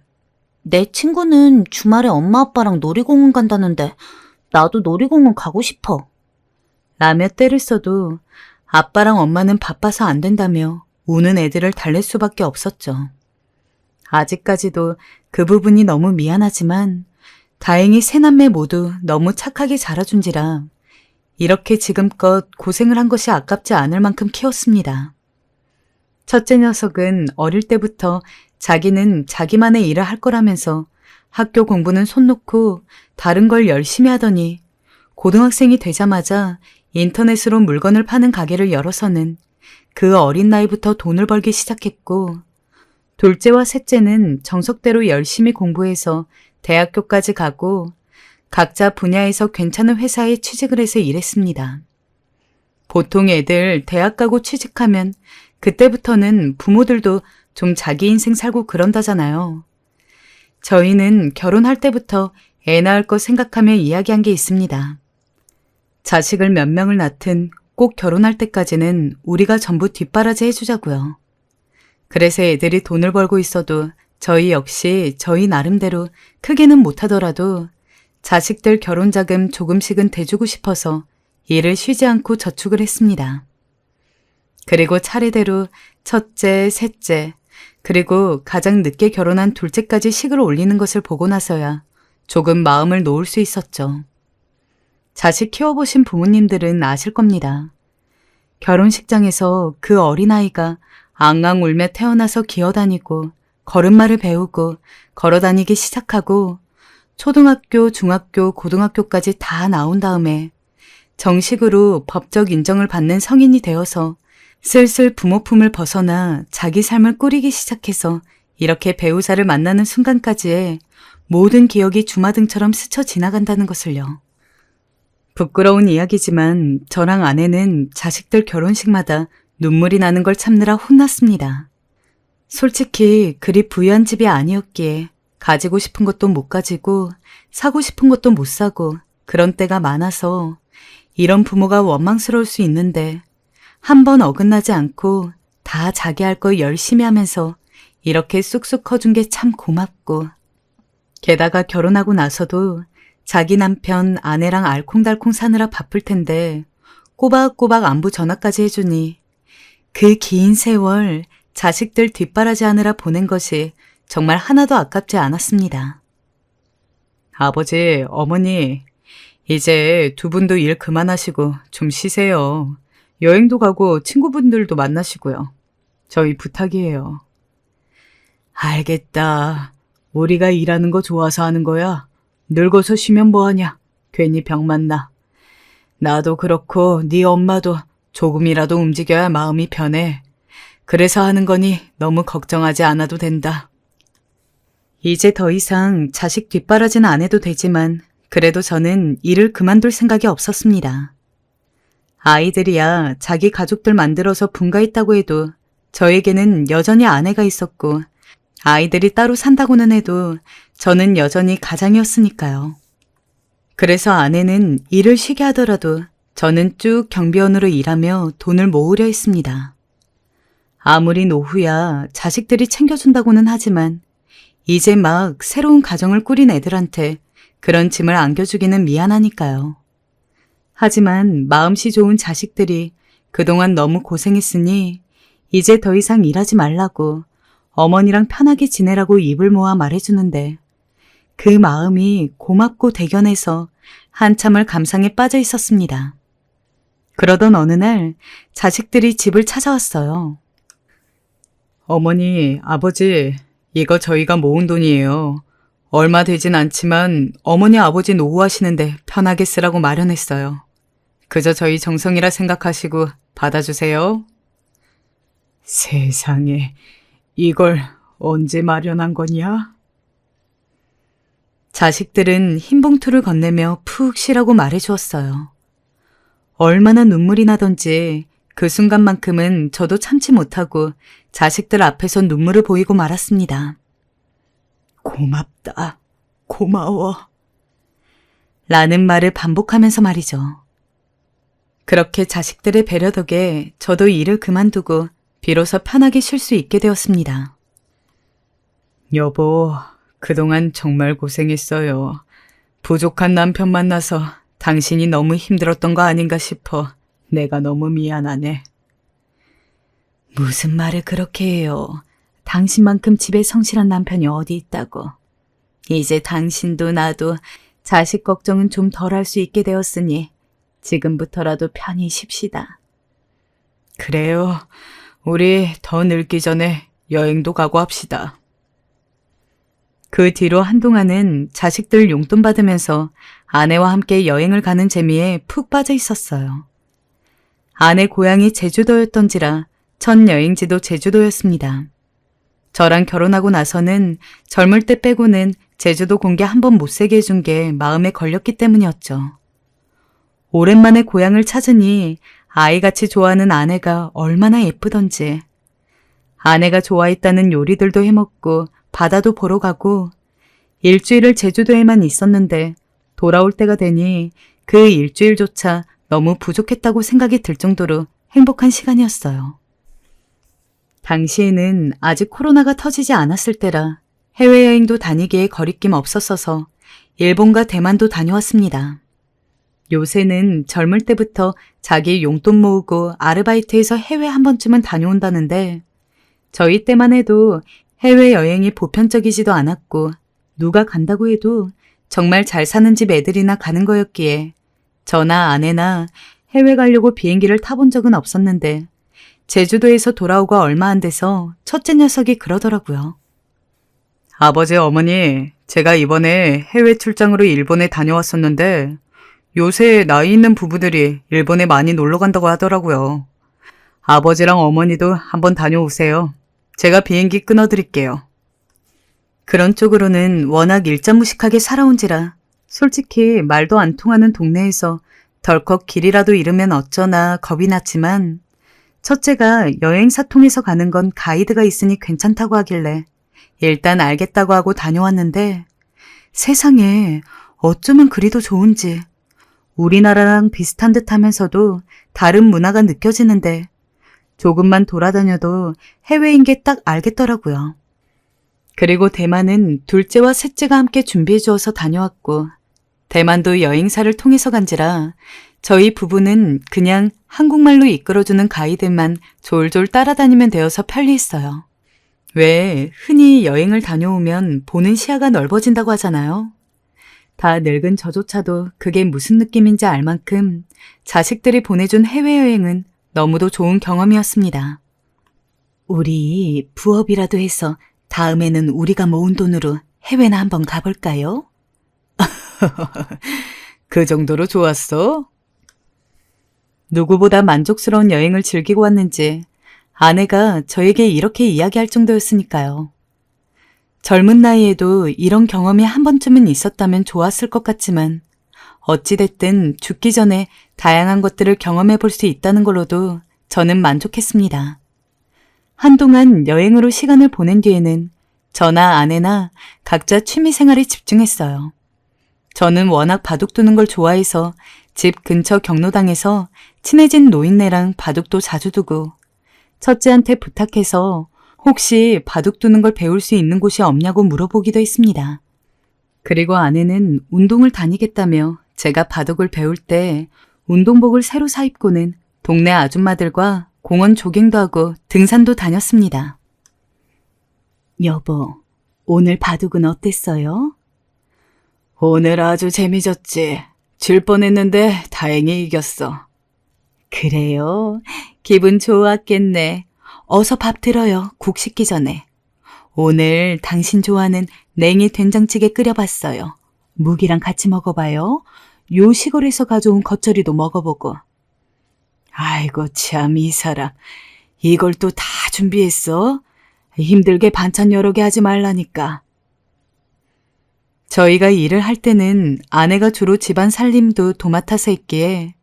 내 친구는 주말에 엄마 아빠랑 놀이공원 간다는데 나도 놀이공원 가고 싶어. 라며 떼를 써도 아빠랑 엄마는 바빠서 안 된다며 우는 애들을 달랠 수밖에 없었죠. 아직까지도 그 부분이 너무 미안하지만 다행히 세 남매 모두 너무 착하게 자라준지라 이렇게 지금껏 고생을 한 것이 아깝지 않을 만큼 키웠습니다. 첫째 녀석은 어릴 때부터 자기는 자기만의 일을 할 거라면서 학교 공부는 손 놓고 다른 걸 열심히 하더니 고등학생이 되자마자 인터넷으로 물건을 파는 가게를 열어서는 그 어린 나이부터 돈을 벌기 시작했고 둘째와 셋째는 정석대로 열심히 공부해서 대학교까지 가고 각자 분야에서 괜찮은 회사에 취직을 해서 일했습니다. 보통 애들 대학 가고 취직하면 그때부터는 부모들도 좀 자기 인생 살고 그런다잖아요. 저희는 결혼할 때부터 애 낳을 거 생각하며 이야기한 게 있습니다. 자식을 몇 명을 낳든 꼭 결혼할 때까지는 우리가 전부 뒷바라지 해주자고요. 그래서 애들이 돈을 벌고 있어도 저희 역시 저희 나름대로 크게는 못하더라도 자식들 결혼 자금 조금씩은 대주고 싶어서 일을 쉬지 않고 저축을 했습니다. 그리고 차례대로 첫째, 셋째, 그리고 가장 늦게 결혼한 둘째까지 식을 올리는 것을 보고 나서야 조금 마음을 놓을 수 있었죠. 자식 키워보신 부모님들은 아실 겁니다. 결혼식장에서 그 어린아이가 앙앙 울며 태어나서 기어다니고 걸음마를 배우고 걸어다니기 시작하고 초등학교, 중학교, 고등학교까지 다 나온 다음에 정식으로 법적 인정을 받는 성인이 되어서 슬슬 부모 품을 벗어나 자기 삶을 꾸리기 시작해서 이렇게 배우자를 만나는 순간까지의 모든 기억이 주마등처럼 스쳐 지나간다는 것을요. 부끄러운 이야기지만 저랑 아내는 자식들 결혼식마다 눈물이 나는 걸 참느라 혼났습니다. 솔직히 그리 부유한 집이 아니었기에 가지고 싶은 것도 못 가지고 사고 싶은 것도 못 사고 그런 때가 많아서 이런 부모가 원망스러울 수 있는데 한 번 어긋나지 않고 다 자기 할 거 열심히 하면서 이렇게 쑥쑥 커준 게 참 고맙고 게다가 결혼하고 나서도 자기 남편 아내랑 알콩달콩 사느라 바쁠 텐데 꼬박꼬박 안부 전화까지 해주니 그 긴 세월 자식들 뒷바라지 하느라 보낸 것이 정말 하나도 아깝지 않았습니다. 아버지, 어머니, 이제 두 분도 일 그만하시고 좀 쉬세요. 여행도 가고 친구분들도 만나시고요. 저희 부탁이에요. 알겠다. 우리가 일하는 거 좋아서 하는 거야. 늙어서 쉬면 뭐하냐. 괜히 병만 나. 나도 그렇고 네 엄마도 조금이라도 움직여야 마음이 편해. 그래서 하는 거니 너무 걱정하지 않아도 된다. 이제 더 이상 자식 뒷바라지는 안 해도 되지만 그래도 저는 일을 그만둘 생각이 없었습니다. 아이들이야 자기 가족들 만들어서 분가했다고 해도 저에게는 여전히 아내가 있었고 아이들이 따로 산다고는 해도 저는 여전히 가장이었으니까요. 그래서 아내는 일을 쉬게 하더라도 저는 쭉 경비원으로 일하며 돈을 모으려 했습니다. 아무리 노후야 자식들이 챙겨준다고는 하지만 이제 막 새로운 가정을 꾸린 애들한테 그런 짐을 안겨주기는 미안하니까요. 하지만 마음씨 좋은 자식들이 그동안 너무 고생했으니 이제 더 이상 일하지 말라고 어머니랑 편하게 지내라고 입을 모아 말해주는데 그 마음이 고맙고 대견해서 한참을 감상에 빠져 있었습니다. 그러던 어느 날 자식들이 집을 찾아왔어요. 어머니, 아버지, 이거 저희가 모은 돈이에요. 얼마 되진 않지만 어머니 아버지 노후하시는데 편하게 쓰라고 마련했어요. 그저 저희 정성이라 생각하시고 받아주세요. 세상에, 이걸 언제 마련한 거냐? 자식들은 흰 봉투를 건네며 푹 쉬라고 말해주었어요. 얼마나 눈물이 나던지 그 순간만큼은 저도 참지 못하고 자식들 앞에서 눈물을 보이고 말았습니다. 고맙다. 고마워. 라는 말을 반복하면서 말이죠. 그렇게 자식들의 배려 덕에 저도 일을 그만두고 비로소 편하게 쉴 수 있게 되었습니다. 여보, 그동안 정말 고생했어요. 부족한 남편 만나서 당신이 너무 힘들었던 거 아닌가 싶어 내가 너무 미안하네. 무슨 말을 그렇게 해요. 당신만큼 집에 성실한 남편이 어디 있다고. 이제 당신도 나도 자식 걱정은 좀 덜 할 수 있게 되었으니 지금부터라도 편히 쉽시다. 그래요. 우리 더 늙기 전에 여행도 가고 합시다. 그 뒤로 한동안은 자식들 용돈 받으면서 아내와 함께 여행을 가는 재미에 푹 빠져 있었어요. 아내 고향이 제주도였던지라 첫 여행지도 제주도였습니다. 저랑 결혼하고 나서는 젊을 때 빼고는 제주도 공개 한 번 못 세게 해준 게 마음에 걸렸기 때문이었죠. 오랜만에 고향을 찾으니 아이같이 좋아하는 아내가 얼마나 예쁘던지. 아내가 좋아했다는 요리들도 해먹고 바다도 보러 가고 일주일을 제주도에만 있었는데 돌아올 때가 되니 그 일주일조차 너무 부족했다고 생각이 들 정도로 행복한 시간이었어요. 당시에는 아직 코로나가 터지지 않았을 때라 해외여행도 다니기에 거리낌 없었어서 일본과 대만도 다녀왔습니다. 요새는 젊을 때부터 자기 용돈 모으고 아르바이트해서 해외 한 번쯤은 다녀온다는데 저희 때만 해도 해외여행이 보편적이지도 않았고 누가 간다고 해도 정말 잘 사는 집 애들이나 가는 거였기에 저나 아내나 해외 가려고 비행기를 타본 적은 없었는데 제주도에서 돌아오고 얼마 안 돼서 첫째 녀석이 그러더라고요. 아버지, 어머니, 제가 이번에 해외 출장으로 일본에 다녀왔었는데 요새 나이 있는 부부들이 일본에 많이 놀러 간다고 하더라고요. 아버지랑 어머니도 한번 다녀오세요. 제가 비행기 끊어드릴게요. 그런 쪽으로는 워낙 일자무식하게 살아온지라 솔직히 말도 안 통하는 동네에서 덜컥 길이라도 잃으면 어쩌나 겁이 났지만 첫째가 여행사 통해서 가는 건 가이드가 있으니 괜찮다고 하길래 일단 알겠다고 하고 다녀왔는데 세상에 어쩌면 그리도 좋은지 우리나라랑 비슷한 듯 하면서도 다른 문화가 느껴지는데 조금만 돌아다녀도 해외인 게 딱 알겠더라고요. 그리고 대만은 둘째와 셋째가 함께 준비해 주어서 다녀왔고 대만도 여행사를 통해서 간지라 저희 부부는 그냥 한국말로 이끌어주는 가이드만 졸졸 따라다니면 되어서 편리했어요. 왜 흔히 여행을 다녀오면 보는 시야가 넓어진다고 하잖아요. 다 늙은 저조차도 그게 무슨 느낌인지 알 만큼 자식들이 보내준 해외여행은 너무도 좋은 경험이었습니다. 우리 부업이라도 해서 다음에는 우리가 모은 돈으로 해외나 한번 가볼까요? 그 정도로 좋았어? 누구보다 만족스러운 여행을 즐기고 왔는지 아내가 저에게 이렇게 이야기할 정도였으니까요. 젊은 나이에도 이런 경험이 한 번쯤은 있었다면 좋았을 것 같지만 어찌됐든 죽기 전에 다양한 것들을 경험해 볼 수 있다는 걸로도 저는 만족했습니다. 한동안 여행으로 시간을 보낸 뒤에는 저나 아내나 각자 취미 생활에 집중했어요. 저는 워낙 바둑 두는 걸 좋아해서 집 근처 경로당에서 친해진 노인네랑 바둑도 자주 두고 첫째한테 부탁해서 혹시 바둑 두는 걸 배울 수 있는 곳이 없냐고 물어보기도 했습니다. 그리고 아내는 운동을 다니겠다며 제가 바둑을 배울 때 운동복을 새로 사입고는 동네 아줌마들과 공원 조깅도 하고 등산도 다녔습니다. 여보, 오늘 바둑은 어땠어요? 오늘 아주 재미졌지. 질 뻔했는데 다행히 이겼어. 그래요? 기분 좋았겠네. 어서 밥 들어요. 국 식기 전에. 오늘 당신 좋아하는 냉이 된장찌개 끓여봤어요. 묵이랑 같이 먹어봐요. 요 시골에서 가져온 겉절이도 먹어보고. 아이고 참 이 사람. 이걸 또 다 준비했어? 힘들게 반찬 여러 개 하지 말라니까. 저희가 일을 할 때는 아내가 주로 집안 살림도 도맡아서 했기에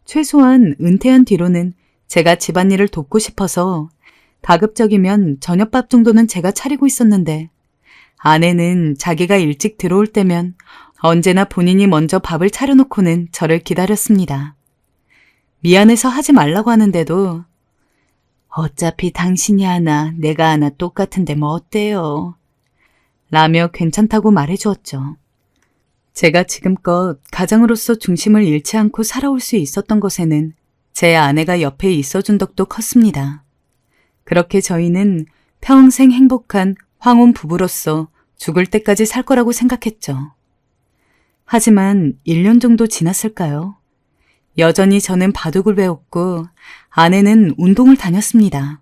최소한 은퇴한 뒤로는 제가 집안일을 돕고 싶어서 가급적이면 저녁밥 정도는 제가 차리고 있었는데 아내는 자기가 일찍 들어올 때면 언제나 본인이 먼저 밥을 차려놓고는 저를 기다렸습니다. 미안해서 하지 말라고 하는데도 어차피 당신이 하나 내가 하나 똑같은데 뭐 어때요? 라며 괜찮다고 말해주었죠. 제가 지금껏 가장으로서 중심을 잃지 않고 살아올 수 있었던 것에는 제 아내가 옆에 있어준 덕도 컸습니다. 그렇게 저희는 평생 행복한 황혼 부부로서 죽을 때까지 살 거라고 생각했죠. 하지만 1년 정도 지났을까요? 여전히 저는 바둑을 배웠고 아내는 운동을 다녔습니다.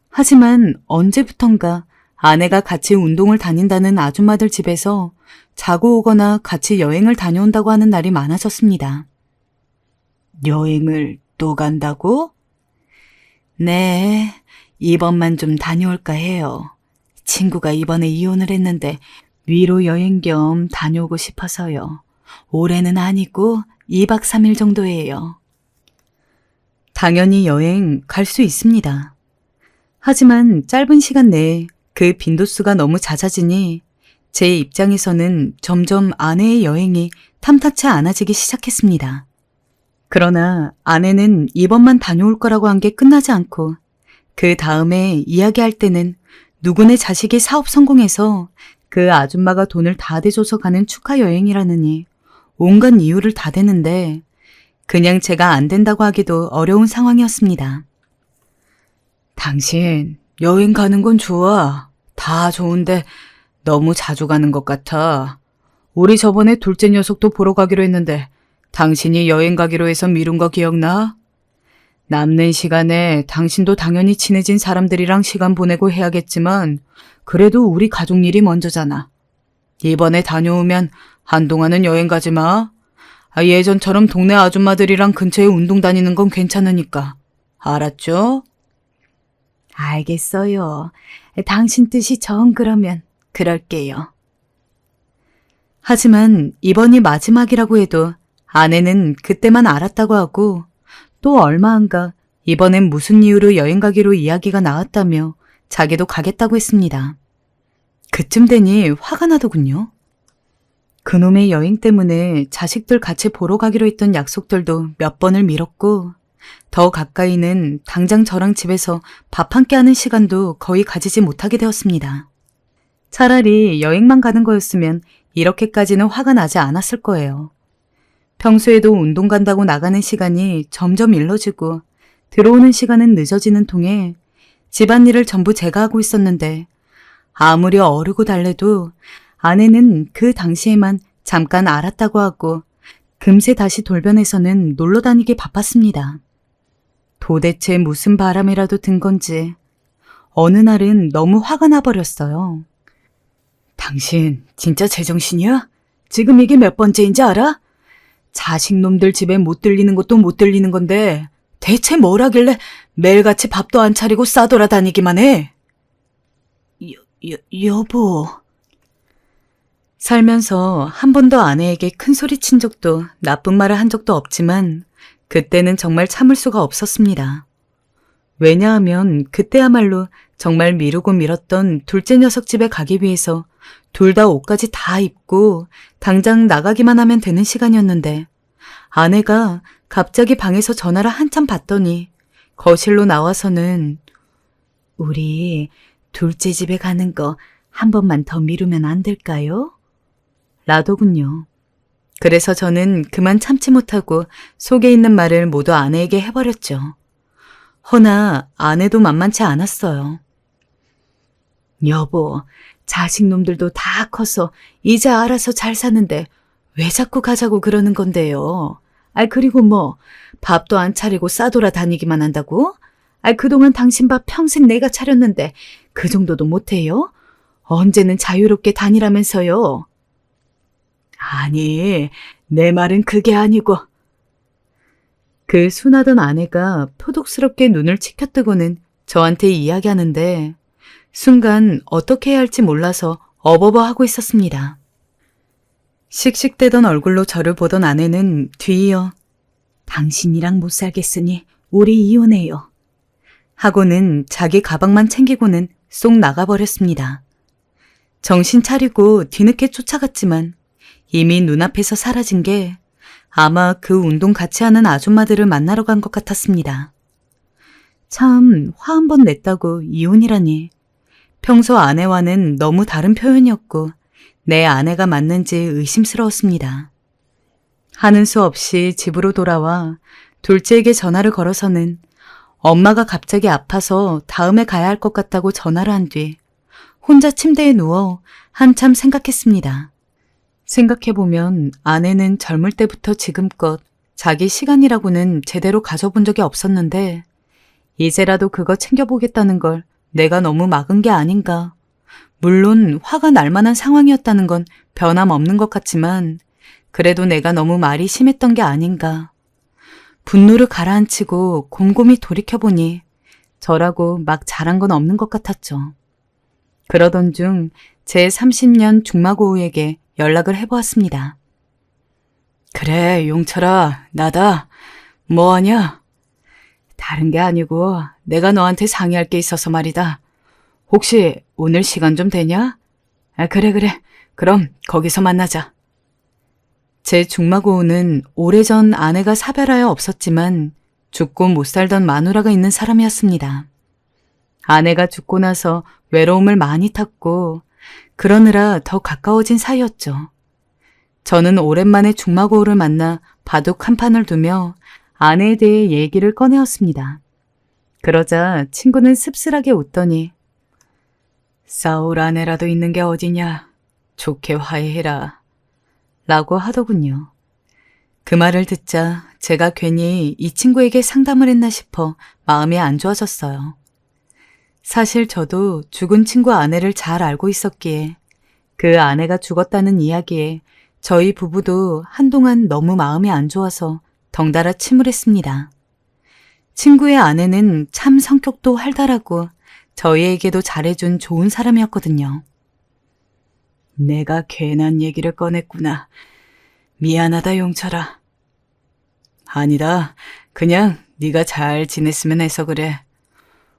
하지만 언제부턴가 아내가 같이 운동을 다닌다는 아줌마들 집에서 자고 오거나 같이 여행을 다녀온다고 하는 날이 많아졌습니다. 여행을 또 간다고? 네, 이번만 좀 다녀올까 해요. 친구가 이번에 이혼을 했는데 위로 여행 겸 다녀오고 싶어서요. 올해는 아니고 2박 3일 정도예요. 당연히 여행 갈 수 있습니다. 하지만 짧은 시간 내에 그 빈도수가 너무 잦아지니 제 입장에서는 점점 아내의 여행이 탐탁치 않아지기 시작했습니다. 그러나 아내는 이번만 다녀올 거라고 한 게 끝나지 않고 그 다음에 이야기할 때는 누구네 자식이 사업 성공해서 그 아줌마가 돈을 다 대줘서 가는 축하 여행이라느니 온갖 이유를 다 대는데 그냥 제가 안 된다고 하기도 어려운 상황이었습니다. 당신 여행 가는 건 좋아. 다 좋은데 너무 자주 가는 것 같아. 우리 저번에 둘째 녀석도 보러 가기로 했는데 당신이 여행 가기로 해서 미룬 거 기억나? 남는 시간에 당신도 당연히 친해진 사람들이랑 시간 보내고 해야겠지만 그래도 우리 가족 일이 먼저잖아. 이번에 다녀오면 한동안은 여행 가지 마. 예전처럼 동네 아줌마들이랑 근처에 운동 다니는 건 괜찮으니까. 알았죠? 알겠어요. 당신 뜻이 정 그러면 그럴게요. 하지만 이번이 마지막이라고 해도 아내는 그때만 알았다고 하고 또 얼마 안가 이번엔 무슨 이유로 여행 가기로 이야기가 나왔다며 자기도 가겠다고 했습니다. 그쯤 되니 화가 나더군요. 그놈의 여행 때문에 자식들 같이 보러 가기로 했던 약속들도 몇 번을 미뤘고 더 가까이는 당장 저랑 집에서 밥 한 끼 하는 시간도 거의 가지지 못하게 되었습니다. 차라리 여행만 가는 거였으면 이렇게까지는 화가 나지 않았을 거예요. 평소에도 운동 간다고 나가는 시간이 점점 일러지고 들어오는 시간은 늦어지는 통에 집안일을 전부 제가 하고 있었는데 아무리 어르고 달래도 아내는 그 당시에만 잠깐 알았다고 하고 금세 다시 돌변해서는 놀러 다니기 바빴습니다. 도대체 무슨 바람이라도 든 건지 어느 날은 너무 화가 나버렸어요. 당신 진짜 제정신이야? 지금 이게 몇 번째인지 알아? 자식놈들 집에 못 들리는 것도 못 들리는 건데 대체 뭘 하길래 매일같이 밥도 안 차리고 싸돌아다니기만 해? 여보. 살면서 한 번도 아내에게 큰 소리 친 적도 나쁜 말을 한 적도 없지만 그때는 정말 참을 수가 없었습니다. 왜냐하면 그때야말로 정말 미루고 미뤘던 둘째 녀석 집에 가기 위해서 둘 다 옷까지 다 입고 당장 나가기만 하면 되는 시간이었는데 아내가 갑자기 방에서 전화를 한참 받더니 거실로 나와서는 우리 둘째 집에 가는 거 한 번만 더 미루면 안 될까요? 라더군요. 그래서 저는 그만 참지 못하고 속에 있는 말을 모두 아내에게 해버렸죠. 허나 아내도 만만치 않았어요. 여보, 자식놈들도 다 커서 이제 알아서 잘 사는데 왜 자꾸 가자고 그러는 건데요? 그리고 뭐 밥도 안 차리고 싸돌아다니기만 한다고? 그동안 당신 밥 평생 내가 차렸는데 그 정도도 못해요? 언제는 자유롭게 다니라면서요? 아니, 내 말은 그게 아니고. 그 순하던 아내가 표독스럽게 눈을 치켜뜨고는 저한테 이야기하는데 순간 어떻게 해야 할지 몰라서 어버버 하고 있었습니다. 씩씩대던 얼굴로 저를 보던 아내는 뒤이어 당신이랑 못 살겠으니 우리 이혼해요. 하고는 자기 가방만 챙기고는 쏙 나가버렸습니다. 정신 차리고 뒤늦게 쫓아갔지만 이미 눈앞에서 사라진 게 아마 그 운동 같이 하는 아줌마들을 만나러 간 것 같았습니다. 참 화 한 번 냈다고 이혼이라니. 평소 아내와는 너무 다른 표현이었고 내 아내가 맞는지 의심스러웠습니다. 하는 수 없이 집으로 돌아와 둘째에게 전화를 걸어서는 엄마가 갑자기 아파서 다음에 가야 할 것 같다고 전화를 한 뒤 혼자 침대에 누워 한참 생각했습니다. 생각해보면 아내는 젊을 때부터 지금껏 자기 시간이라고는 제대로 가져본 적이 없었는데 이제라도 그거 챙겨보겠다는 걸 내가 너무 막은 게 아닌가. 물론 화가 날 만한 상황이었다는 건 변함없는 것 같지만 그래도 내가 너무 말이 심했던 게 아닌가. 분노를 가라앉히고 곰곰이 돌이켜보니 저라고 막 잘한 건 없는 것 같았죠. 그러던 중 제 30년 중마고우에게 연락을 해보았습니다. 그래, 용철아, 나다. 뭐하냐? 다른 게 아니고 내가 너한테 상의할 게 있어서 말이다. 혹시 오늘 시간 좀 되냐? 그래. 그럼 거기서 만나자. 제 중마고우는 오래전 아내가 사별하여 없었지만 죽고 못 살던 마누라가 있는 사람이었습니다. 아내가 죽고 나서 외로움을 많이 탔고 그러느라 더 가까워진 사이였죠. 저는 오랜만에 중마고우를 만나 바둑 한 판을 두며 아내에 대해 얘기를 꺼내었습니다. 그러자 친구는 씁쓸하게 웃더니 싸울 아내라도 있는 게 어디냐. 좋게 화해해라. 라고 하더군요. 그 말을 듣자 제가 괜히 이 친구에게 상담을 했나 싶어 마음이 안 좋아졌어요. 사실 저도 죽은 친구 아내를 잘 알고 있었기에 그 아내가 죽었다는 이야기에 저희 부부도 한동안 너무 마음이 안 좋아서 덩달아 침울했습니다. 친구의 아내는 참 성격도 활달하고 저희에게도 잘해준 좋은 사람이었거든요. 내가 괜한 얘기를 꺼냈구나. 미안하다, 용철아. 아니다. 그냥 네가 잘 지냈으면 해서 그래.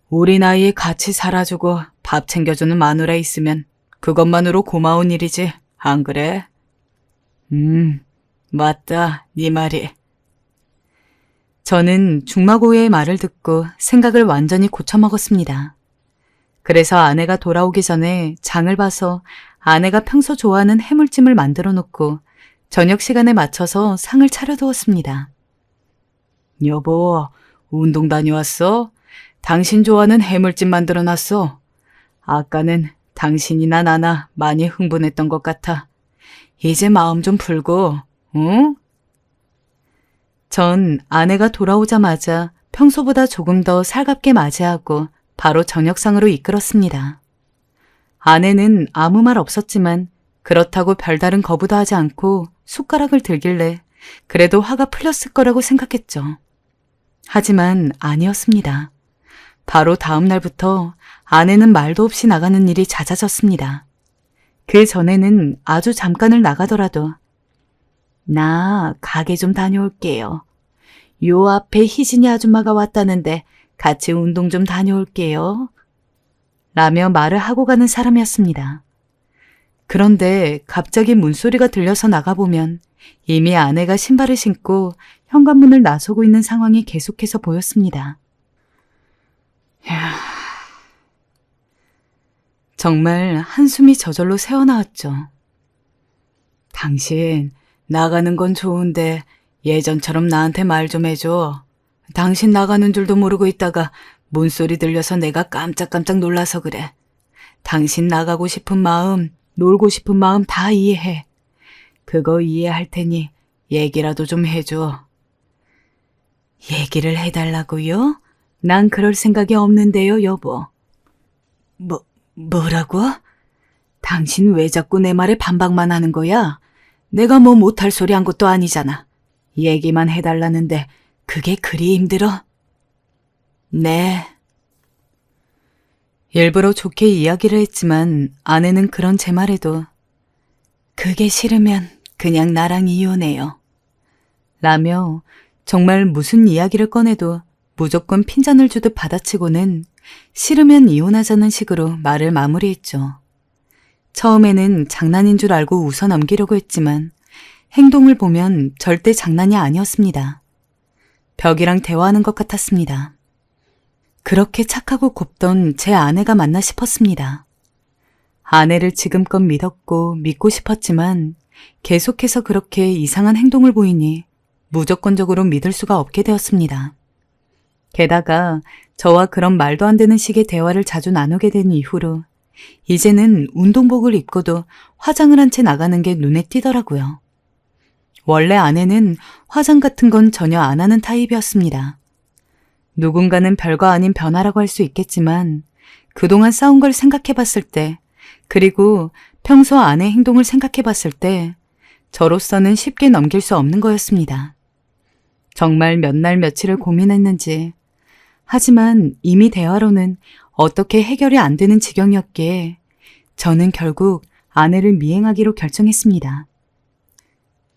우리 나이에 같이 살아주고 밥 챙겨주는 마누라 있으면 그것만으로 고마운 일이지. 안 그래? 맞다. 네 말이. 저는 중마고의 말을 듣고 생각을 완전히 고쳐먹었습니다. 그래서 아내가 돌아오기 전에 장을 봐서 아내가 평소 좋아하는 해물찜을 만들어 놓고 저녁 시간에 맞춰서 상을 차려두었습니다. 여보, 운동 다녀왔어? 당신 좋아하는 해물찜 만들어 놨어. 아까는 당신이나 나나 많이 흥분했던 것 같아. 이제 마음 좀 풀고, 응? 전 아내가 돌아오자마자 평소보다 조금 더 살갑게 맞이하고 바로 저녁상으로 이끌었습니다. 아내는 아무 말 없었지만 그렇다고 별다른 거부도 하지 않고 숟가락을 들길래 그래도 화가 풀렸을 거라고 생각했죠. 하지만 아니었습니다. 바로 다음 날부터 아내는 말도 없이 나가는 일이 잦아졌습니다. 그 전에는 아주 잠깐을 나가더라도 나 가게 좀 다녀올게요. 요 앞에 희진이 아줌마가 왔다는데 같이 운동 좀 다녀올게요. 라며 말을 하고 가는 사람이었습니다. 그런데 갑자기 문소리가 들려서 나가보면 이미 아내가 신발을 신고 현관문을 나서고 있는 상황이 계속해서 보였습니다. 정말 한숨이 저절로 새어나왔죠. 당신 나가는 건 좋은데 예전처럼 나한테 말 좀 해줘. 당신 나가는 줄도 모르고 있다가 문소리 들려서 내가 깜짝깜짝 놀라서 그래. 당신 나가고 싶은 마음, 놀고 싶은 마음 다 이해해. 그거 이해할 테니 얘기라도 좀 해줘. 얘기를 해달라고요? 난 그럴 생각이 없는데요, 여보. 뭐라고? 당신 왜 자꾸 내 말에 반박만 하는 거야? 내가 뭐 못할 소리 한 것도 아니잖아. 얘기만 해달라는데 그게 그리 힘들어? 네. 일부러 좋게 이야기를 했지만 아내는 그런 제 말에도 그게 싫으면 그냥 나랑 이혼해요. 라며 정말 무슨 이야기를 꺼내도 무조건 핀잔을 주듯 받아치고는 싫으면 이혼하자는 식으로 말을 마무리했죠. 처음에는 장난인 줄 알고 웃어 넘기려고 했지만 행동을 보면 절대 장난이 아니었습니다. 벽이랑 대화하는 것 같았습니다. 그렇게 착하고 곱던 제 아내가 맞나 싶었습니다. 아내를 지금껏 믿었고 믿고 싶었지만 계속해서 그렇게 이상한 행동을 보이니 무조건적으로 믿을 수가 없게 되었습니다. 게다가 저와 그런 말도 안 되는 식의 대화를 자주 나누게 된 이후로 이제는 운동복을 입고도 화장을 한 채 나가는 게 눈에 띄더라고요. 원래 아내는 화장 같은 건 전혀 안 하는 타입이었습니다. 누군가는 별거 아닌 변화라고 할 수 있겠지만 그동안 싸운 걸 생각해 봤을 때 그리고 평소 아내 행동을 생각해 봤을 때 저로서는 쉽게 넘길 수 없는 거였습니다. 정말 몇 날 며칠을 고민했는지 하지만 이미 대화로는 어떻게 해결이 안 되는 지경이었기에 저는 결국 아내를 미행하기로 결정했습니다.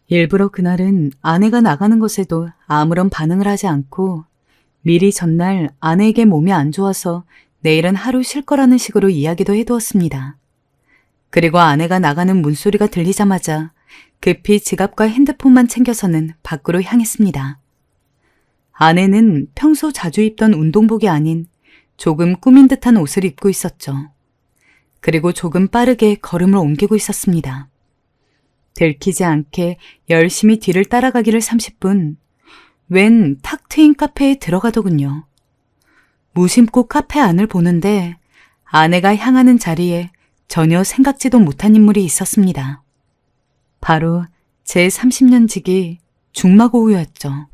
일부러 그날은 아내가 나가는 것에도 아무런 반응을 하지 않고 미리 전날 아내에게 몸이 안 좋아서 내일은 하루 쉴 거라는 식으로 이야기도 해두었습니다. 그리고 아내가 나가는 문소리가 들리자마자 급히 지갑과 핸드폰만 챙겨서는 밖으로 향했습니다. 아내는 평소 자주 입던 운동복이 아닌 조금 꾸민 듯한 옷을 입고 있었죠. 그리고 조금 빠르게 걸음을 옮기고 있었습니다. 들키지 않게 열심히 뒤를 따라가기를 30분, 웬 탁 트인 카페에 들어가더군요. 무심코 카페 안을 보는데 아내가 향하는 자리에 전혀 생각지도 못한 인물이 있었습니다. 바로 제 30년 지기 중마고우였죠.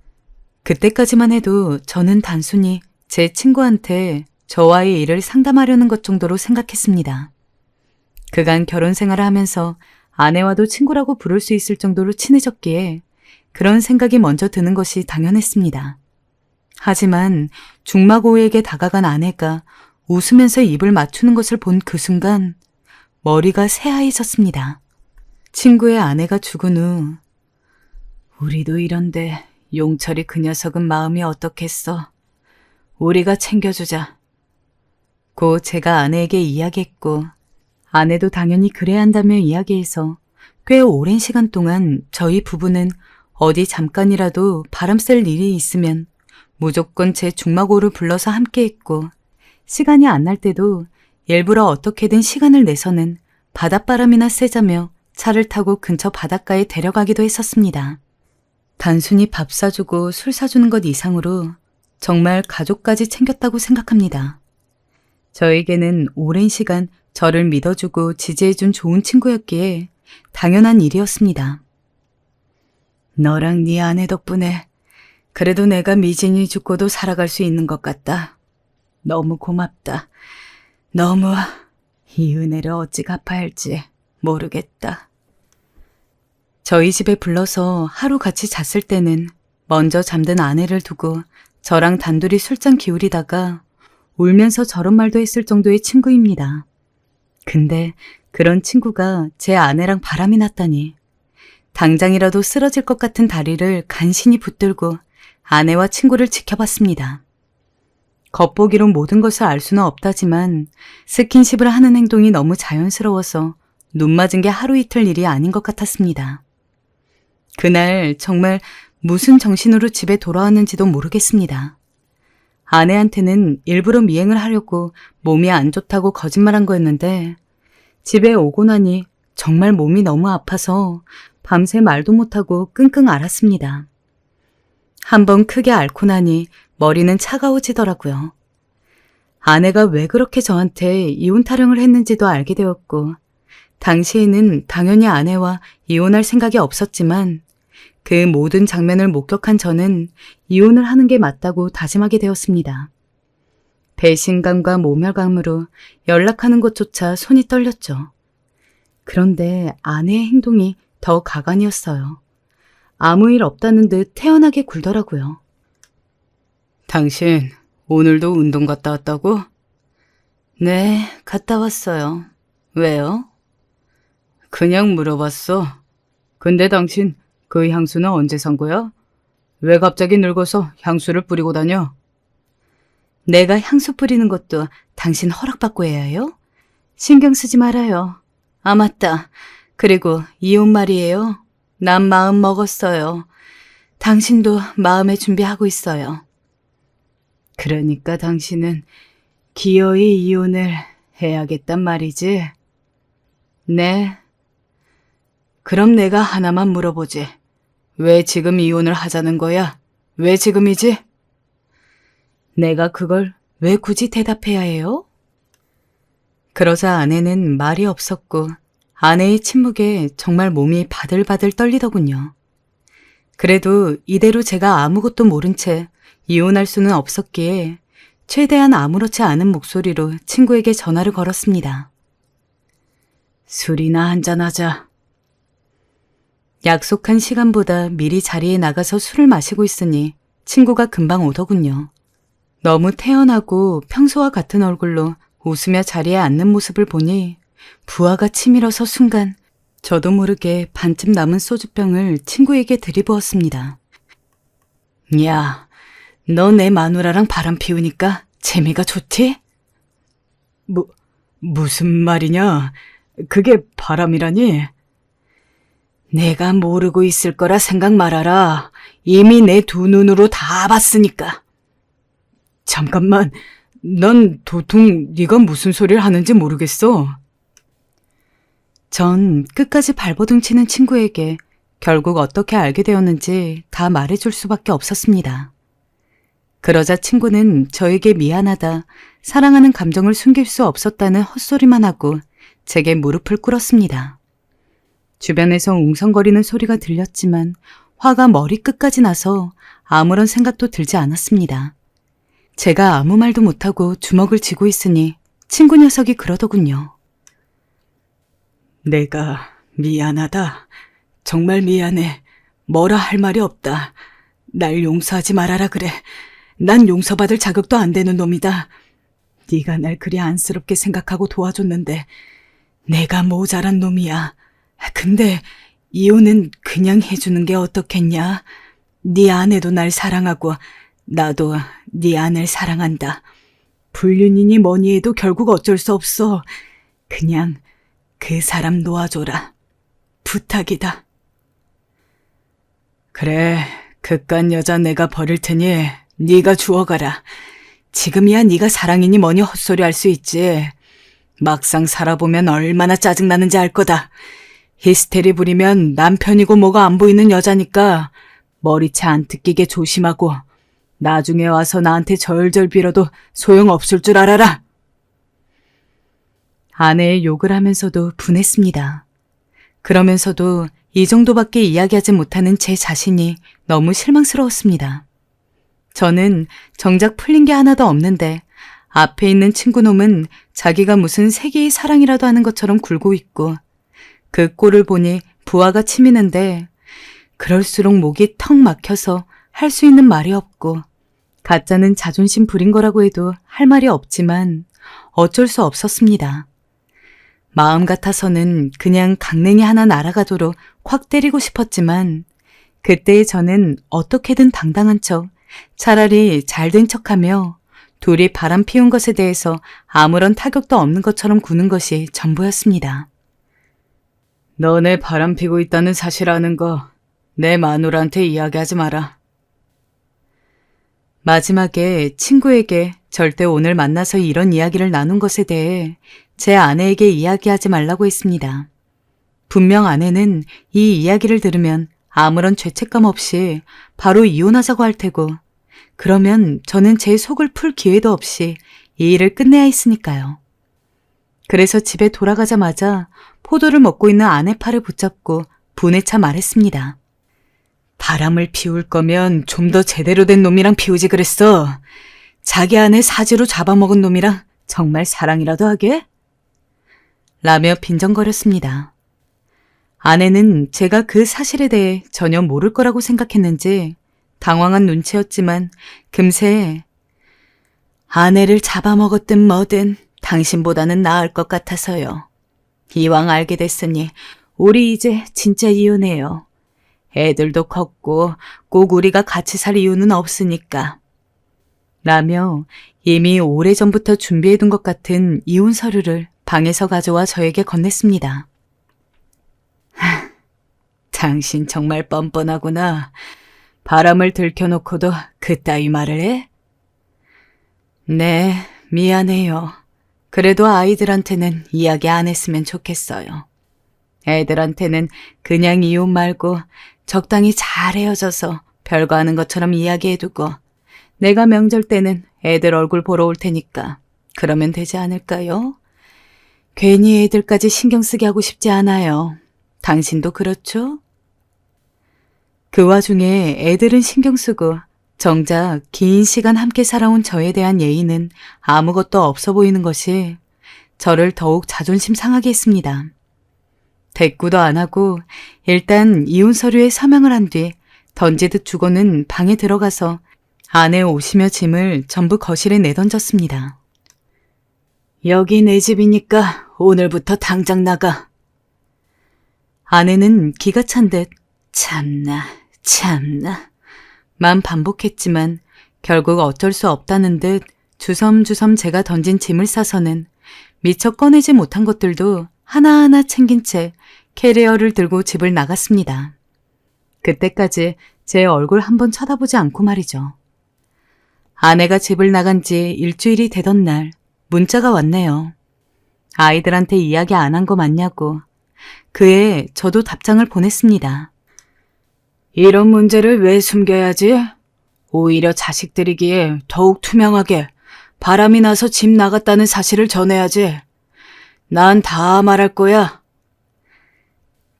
그때까지만 해도 저는 단순히 제 친구한테 저와의 일을 상담하려는 것 정도로 생각했습니다. 그간 결혼 생활을 하면서 아내와도 친구라고 부를 수 있을 정도로 친해졌기에 그런 생각이 먼저 드는 것이 당연했습니다. 하지만 중마고우에게 다가간 아내가 웃으면서 입을 맞추는 것을 본 그 순간 머리가 새하얘졌습니다. 친구의 아내가 죽은 후 우리도 이런데 용철이 그 녀석은 마음이 어떻겠어. 우리가 챙겨주자. 고 제가 아내에게 이야기했고 아내도 당연히 그래야 한다며 이야기해서 꽤 오랜 시간 동안 저희 부부는 어디 잠깐이라도 바람 쐴 일이 있으면 무조건 제 중마고를 불러서 함께했고 시간이 안 날 때도 일부러 어떻게든 시간을 내서는 바닷바람이나 쐬자며 차를 타고 근처 바닷가에 데려가기도 했었습니다. 단순히 밥 사주고 술 사주는 것 이상으로 정말 가족까지 챙겼다고 생각합니다. 저에게는 오랜 시간 저를 믿어주고 지지해준 좋은 친구였기에 당연한 일이었습니다. 너랑 네 아내 덕분에 그래도 내가 미진이 죽고도 살아갈 수 있는 것 같다. 너무 고맙다. 너무 이 은혜를 어찌 갚아야 할지 모르겠다. 저희 집에 불러서 하루 같이 잤을 때는 먼저 잠든 아내를 두고 저랑 단둘이 술잔 기울이다가 울면서 저런 말도 했을 정도의 친구입니다. 근데 그런 친구가 제 아내랑 바람이 났다니 당장이라도 쓰러질 것 같은 다리를 간신히 붙들고 아내와 친구를 지켜봤습니다. 겉보기로 모든 것을 알 수는 없다지만 스킨십을 하는 행동이 너무 자연스러워서 눈 맞은 게 하루 이틀 일이 아닌 것 같았습니다. 그날 정말 무슨 정신으로 집에 돌아왔는지도 모르겠습니다. 아내한테는 일부러 미행을 하려고 몸이 안 좋다고 거짓말한 거였는데 집에 오고 나니 정말 몸이 너무 아파서 밤새 말도 못하고 끙끙 앓았습니다. 한번 크게 앓고 나니 머리는 차가워지더라고요. 아내가 왜 그렇게 저한테 이혼 타령을 했는지도 알게 되었고 당시에는 당연히 아내와 이혼할 생각이 없었지만 그 모든 장면을 목격한 저는 이혼을 하는 게 맞다고 다짐하게 되었습니다. 배신감과 모멸감으로 연락하는 것조차 손이 떨렸죠. 그런데 아내의 행동이 더 가관이었어요. 아무 일 없다는 듯 태연하게 굴더라고요. 당신 오늘도 운동 갔다 왔다고? 네, 갔다 왔어요. 왜요? 그냥 물어봤어. 근데 당신 그 향수는 언제 산 거야? 왜 갑자기 늙어서 향수를 뿌리고 다녀? 내가 향수 뿌리는 것도 당신 허락받고 해야 해요? 신경 쓰지 말아요. 아, 맞다. 그리고 이혼 말이에요. 난 마음 먹었어요. 당신도 마음의 준비하고 있어요. 그러니까 당신은 기어이 이혼을 해야겠단 말이지? 네. 그럼 내가 하나만 물어보지. 왜 지금 이혼을 하자는 거야? 왜 지금이지? 내가 그걸 왜 굳이 대답해야 해요? 그러자 아내는 말이 없었고 아내의 침묵에 정말 몸이 바들바들 떨리더군요. 그래도 이대로 제가 아무것도 모른 채 이혼할 수는 없었기에 최대한 아무렇지 않은 목소리로 친구에게 전화를 걸었습니다. 술이나 한잔하자. 약속한 시간보다 미리 자리에 나가서 술을 마시고 있으니 친구가 금방 오더군요. 너무 태연하고 평소와 같은 얼굴로 웃으며 자리에 앉는 모습을 보니 부하가 치밀어서 순간 저도 모르게 반쯤 남은 소주병을 친구에게 들이부었습니다. 야, 너 내 마누라랑 바람 피우니까 재미가 좋지? 무슨 말이냐? 그게 바람이라니? 내가 모르고 있을 거라 생각 말아라. 이미 내 두 눈으로 다 봤으니까. 잠깐만, 넌 도통 네가 무슨 소리를 하는지 모르겠어. 전 끝까지 발버둥 치는 친구에게 결국 어떻게 알게 되었는지 다 말해줄 수밖에 없었습니다. 그러자 친구는 저에게 미안하다, 사랑하는 감정을 숨길 수 없었다는 헛소리만 하고 제게 무릎을 꿇었습니다. 주변에서 웅성거리는 소리가 들렸지만 화가 머리끝까지 나서 아무런 생각도 들지 않았습니다. 제가 아무 말도 못하고 주먹을 쥐고 있으니 친구 녀석이 그러더군요. 내가 미안하다. 정말 미안해. 뭐라 할 말이 없다. 날 용서하지 말아라 그래. 난 용서받을 자격도 안 되는 놈이다. 네가 날 그리 안쓰럽게 생각하고 도와줬는데 내가 모자란 놈이야. 근데 이혼은 그냥 해주는 게 어떻겠냐? 네 아내도 날 사랑하고 나도 네 아내를 사랑한다. 불륜이니 뭐니 해도 결국 어쩔 수 없어. 그냥 그 사람 놓아줘라. 부탁이다. 그래, 그깟 여자 내가 버릴 테니 네가 주워가라. 지금이야 네가 사랑이니 뭐니 헛소리 할 수 있지. 막상 살아보면 얼마나 짜증나는지 알 거다. 히스테리 부리면 남편이고 뭐가 안 보이는 여자니까 머리채 안 뜯기게 조심하고 나중에 와서 나한테 절절 빌어도 소용없을 줄 알아라. 아내의 욕을 하면서도 분했습니다. 그러면서도 이 정도밖에 이야기하지 못하는 제 자신이 너무 실망스러웠습니다. 저는 정작 풀린 게 하나도 없는데 앞에 있는 친구놈은 자기가 무슨 세계의 사랑이라도 하는 것처럼 굴고 있고 그 꼴을 보니 부하가 치미는데 그럴수록 목이 턱 막혀서 할 수 있는 말이 없고 가짜는 자존심 부린 거라고 해도 할 말이 없지만 어쩔 수 없었습니다. 마음 같아서는 그냥 강냉이 하나 날아가도록 확 때리고 싶었지만 그때의 저는 어떻게든 당당한 척 차라리 잘된 척하며 둘이 바람 피운 것에 대해서 아무런 타격도 없는 것처럼 구는 것이 전부였습니다. 너네 바람 피고 있다는 사실 아는 거 내 마누라한테 이야기하지 마라. 마지막에 친구에게 절대 오늘 만나서 이런 이야기를 나눈 것에 대해 제 아내에게 이야기하지 말라고 했습니다. 분명 아내는 이 이야기를 들으면 아무런 죄책감 없이 바로 이혼하자고 할 테고 그러면 저는 제 속을 풀 기회도 없이 이 일을 끝내야 했으니까요. 그래서 집에 돌아가자마자 포도를 먹고 있는 아내 팔을 붙잡고 분에 차 말했습니다. 바람을 피울 거면 좀 더 제대로 된 놈이랑 피우지 그랬어. 자기 아내 사지로 잡아먹은 놈이랑 정말 사랑이라도 하게? 라며 빈정거렸습니다. 아내는 제가 그 사실에 대해 전혀 모를 거라고 생각했는지 당황한 눈치였지만 금세 아내를 잡아먹었든 뭐든 당신보다는 나을 것 같아서요. 이왕 알게 됐으니 우리 이제 진짜 이혼해요. 애들도 컸고 꼭 우리가 같이 살 이유는 없으니까. 라며 이미 오래전부터 준비해둔 것 같은 이혼 서류를 방에서 가져와 저에게 건넸습니다. 당신 정말 뻔뻔하구나. 바람을 들켜놓고도 그따위 말을 해? 네, 미안해요. 그래도 아이들한테는 이야기 안 했으면 좋겠어요. 애들한테는 그냥 이혼 말고 적당히 잘 헤어져서 별거 하는 것처럼 이야기해두고 내가 명절 때는 애들 얼굴 보러 올 테니까 그러면 되지 않을까요? 괜히 애들까지 신경 쓰게 하고 싶지 않아요. 당신도 그렇죠? 그 와중에 애들은 신경 쓰고 정작 긴 시간 함께 살아온 저에 대한 예의는 아무것도 없어 보이는 것이 저를 더욱 자존심 상하게 했습니다. 대꾸도 안 하고 일단 이혼 서류에 서명을 한 뒤 던지듯 주고는 방에 들어가서 아내 옷이며 짐을 전부 거실에 내던졌습니다. 여기 내 집이니까 오늘부터 당장 나가. 아내는 기가 찬 듯 참나 만 반복했지만 결국 어쩔 수 없다는 듯 주섬주섬 제가 던진 짐을 싸서는 미처 꺼내지 못한 것들도 하나하나 챙긴 채 캐리어를 들고 집을 나갔습니다. 그때까지 제 얼굴 한번 쳐다보지 않고 말이죠. 아내가 집을 나간 지 일주일이 되던 날 문자가 왔네요. 아이들한테 이야기 안 한 거 맞냐고. 그에 저도 답장을 보냈습니다. 이런 문제를 왜 숨겨야지? 오히려 자식들이기에 더욱 투명하게 바람이 나서 집 나갔다는 사실을 전해야지. 난 다 말할 거야.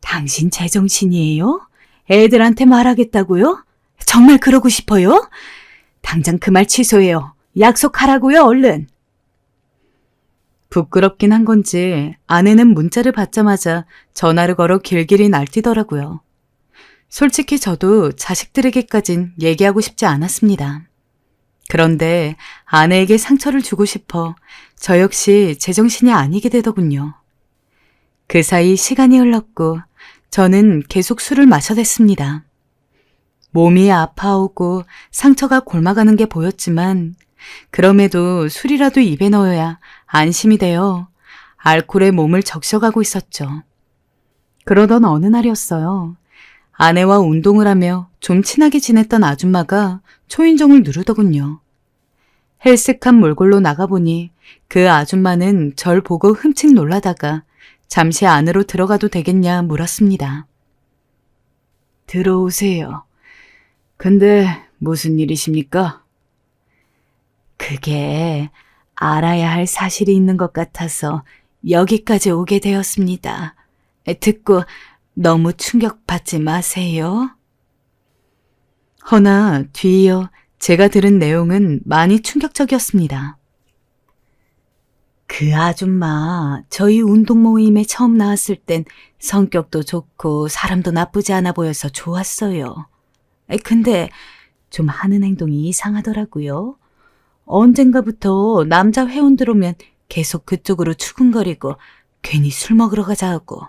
당신 제정신이에요? 애들한테 말하겠다고요? 정말 그러고 싶어요? 당장 그 말 취소해요. 약속하라고요, 얼른. 부끄럽긴 한 건지 아내는 문자를 받자마자 전화를 걸어 길길이 날뛰더라고요. 솔직히 저도 자식들에게까진 얘기하고 싶지 않았습니다. 그런데 아내에게 상처를 주고 싶어 저 역시 제정신이 아니게 되더군요. 그 사이 시간이 흘렀고 저는 계속 술을 마셔댔습니다. 몸이 아파오고 상처가 곪아가는 게 보였지만 그럼에도 술이라도 입에 넣어야 안심이 되어 알코올에 몸을 적셔가고 있었죠. 그러던 어느 날이었어요. 아내와 운동을 하며 좀 친하게 지냈던 아줌마가 초인종을 누르더군요. 헬쓱한 몰골로 나가보니 그 아줌마는 절 보고 흠칫 놀라다가 잠시 안으로 들어가도 되겠냐 물었습니다. 들어오세요. 근데 무슨 일이십니까? 그게 알아야 할 사실이 있는 것 같아서 여기까지 오게 되었습니다. 듣고 너무 충격받지 마세요. 허나 뒤이어 제가 들은 내용은 많이 충격적이었습니다. 그 아줌마 저희 운동 모임에 처음 나왔을 땐 성격도 좋고 사람도 나쁘지 않아 보여서 좋았어요. 근데 좀 하는 행동이 이상하더라고요. 언젠가부터 남자 회원들 오면 계속 그쪽으로 추근거리고 괜히 술 먹으러 가자 하고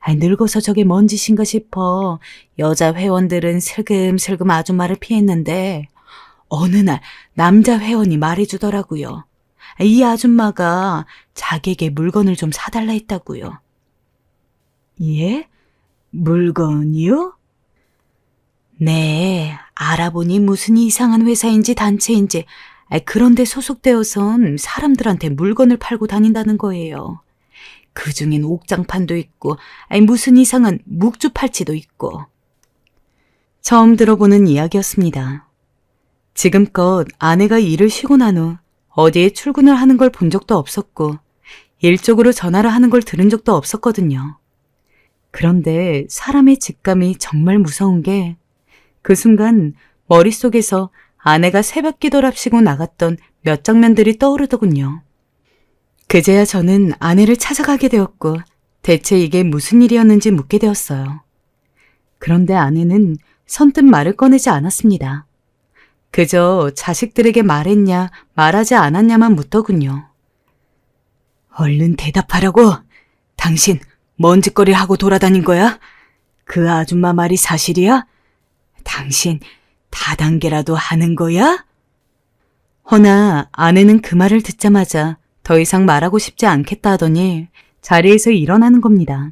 늙어서 저게 뭔 짓인가 싶어 여자 회원들은 슬금슬금 아줌마를 피했는데 어느 날 남자 회원이 말해주더라고요. 이 아줌마가 자기에게 물건을 좀 사달라 했다고요. 예? 물건이요? 네, 알아보니 무슨 이상한 회사인지 단체인지 그런데 소속되어선 사람들한테 물건을 팔고 다닌다는 거예요. 그중엔 옥장판도 있고 무슨 이상한 묵주 팔찌도 있고. 처음 들어보는 이야기였습니다. 지금껏 아내가 일을 쉬고 난 후 어디에 출근을 하는 걸 본 적도 없었고 일적으로 전화를 하는 걸 들은 적도 없었거든요. 그런데 사람의 직감이 정말 무서운 게 그 순간 머릿속에서 아내가 새벽 기도랍시고 나갔던 몇 장면들이 떠오르더군요. 그제야 저는 아내를 찾아가게 되었고 대체 이게 무슨 일이었는지 묻게 되었어요. 그런데 아내는 선뜻 말을 꺼내지 않았습니다. 그저 자식들에게 말했냐 말하지 않았냐만 묻더군요. 얼른 대답하라고. 당신 뭔 짓거리를 하고 돌아다닌 거야? 그 아줌마 말이 사실이야? 당신 다단계라도 하는 거야? 허나 아내는 그 말을 듣자마자 더 이상 말하고 싶지 않겠다 하더니 자리에서 일어나는 겁니다.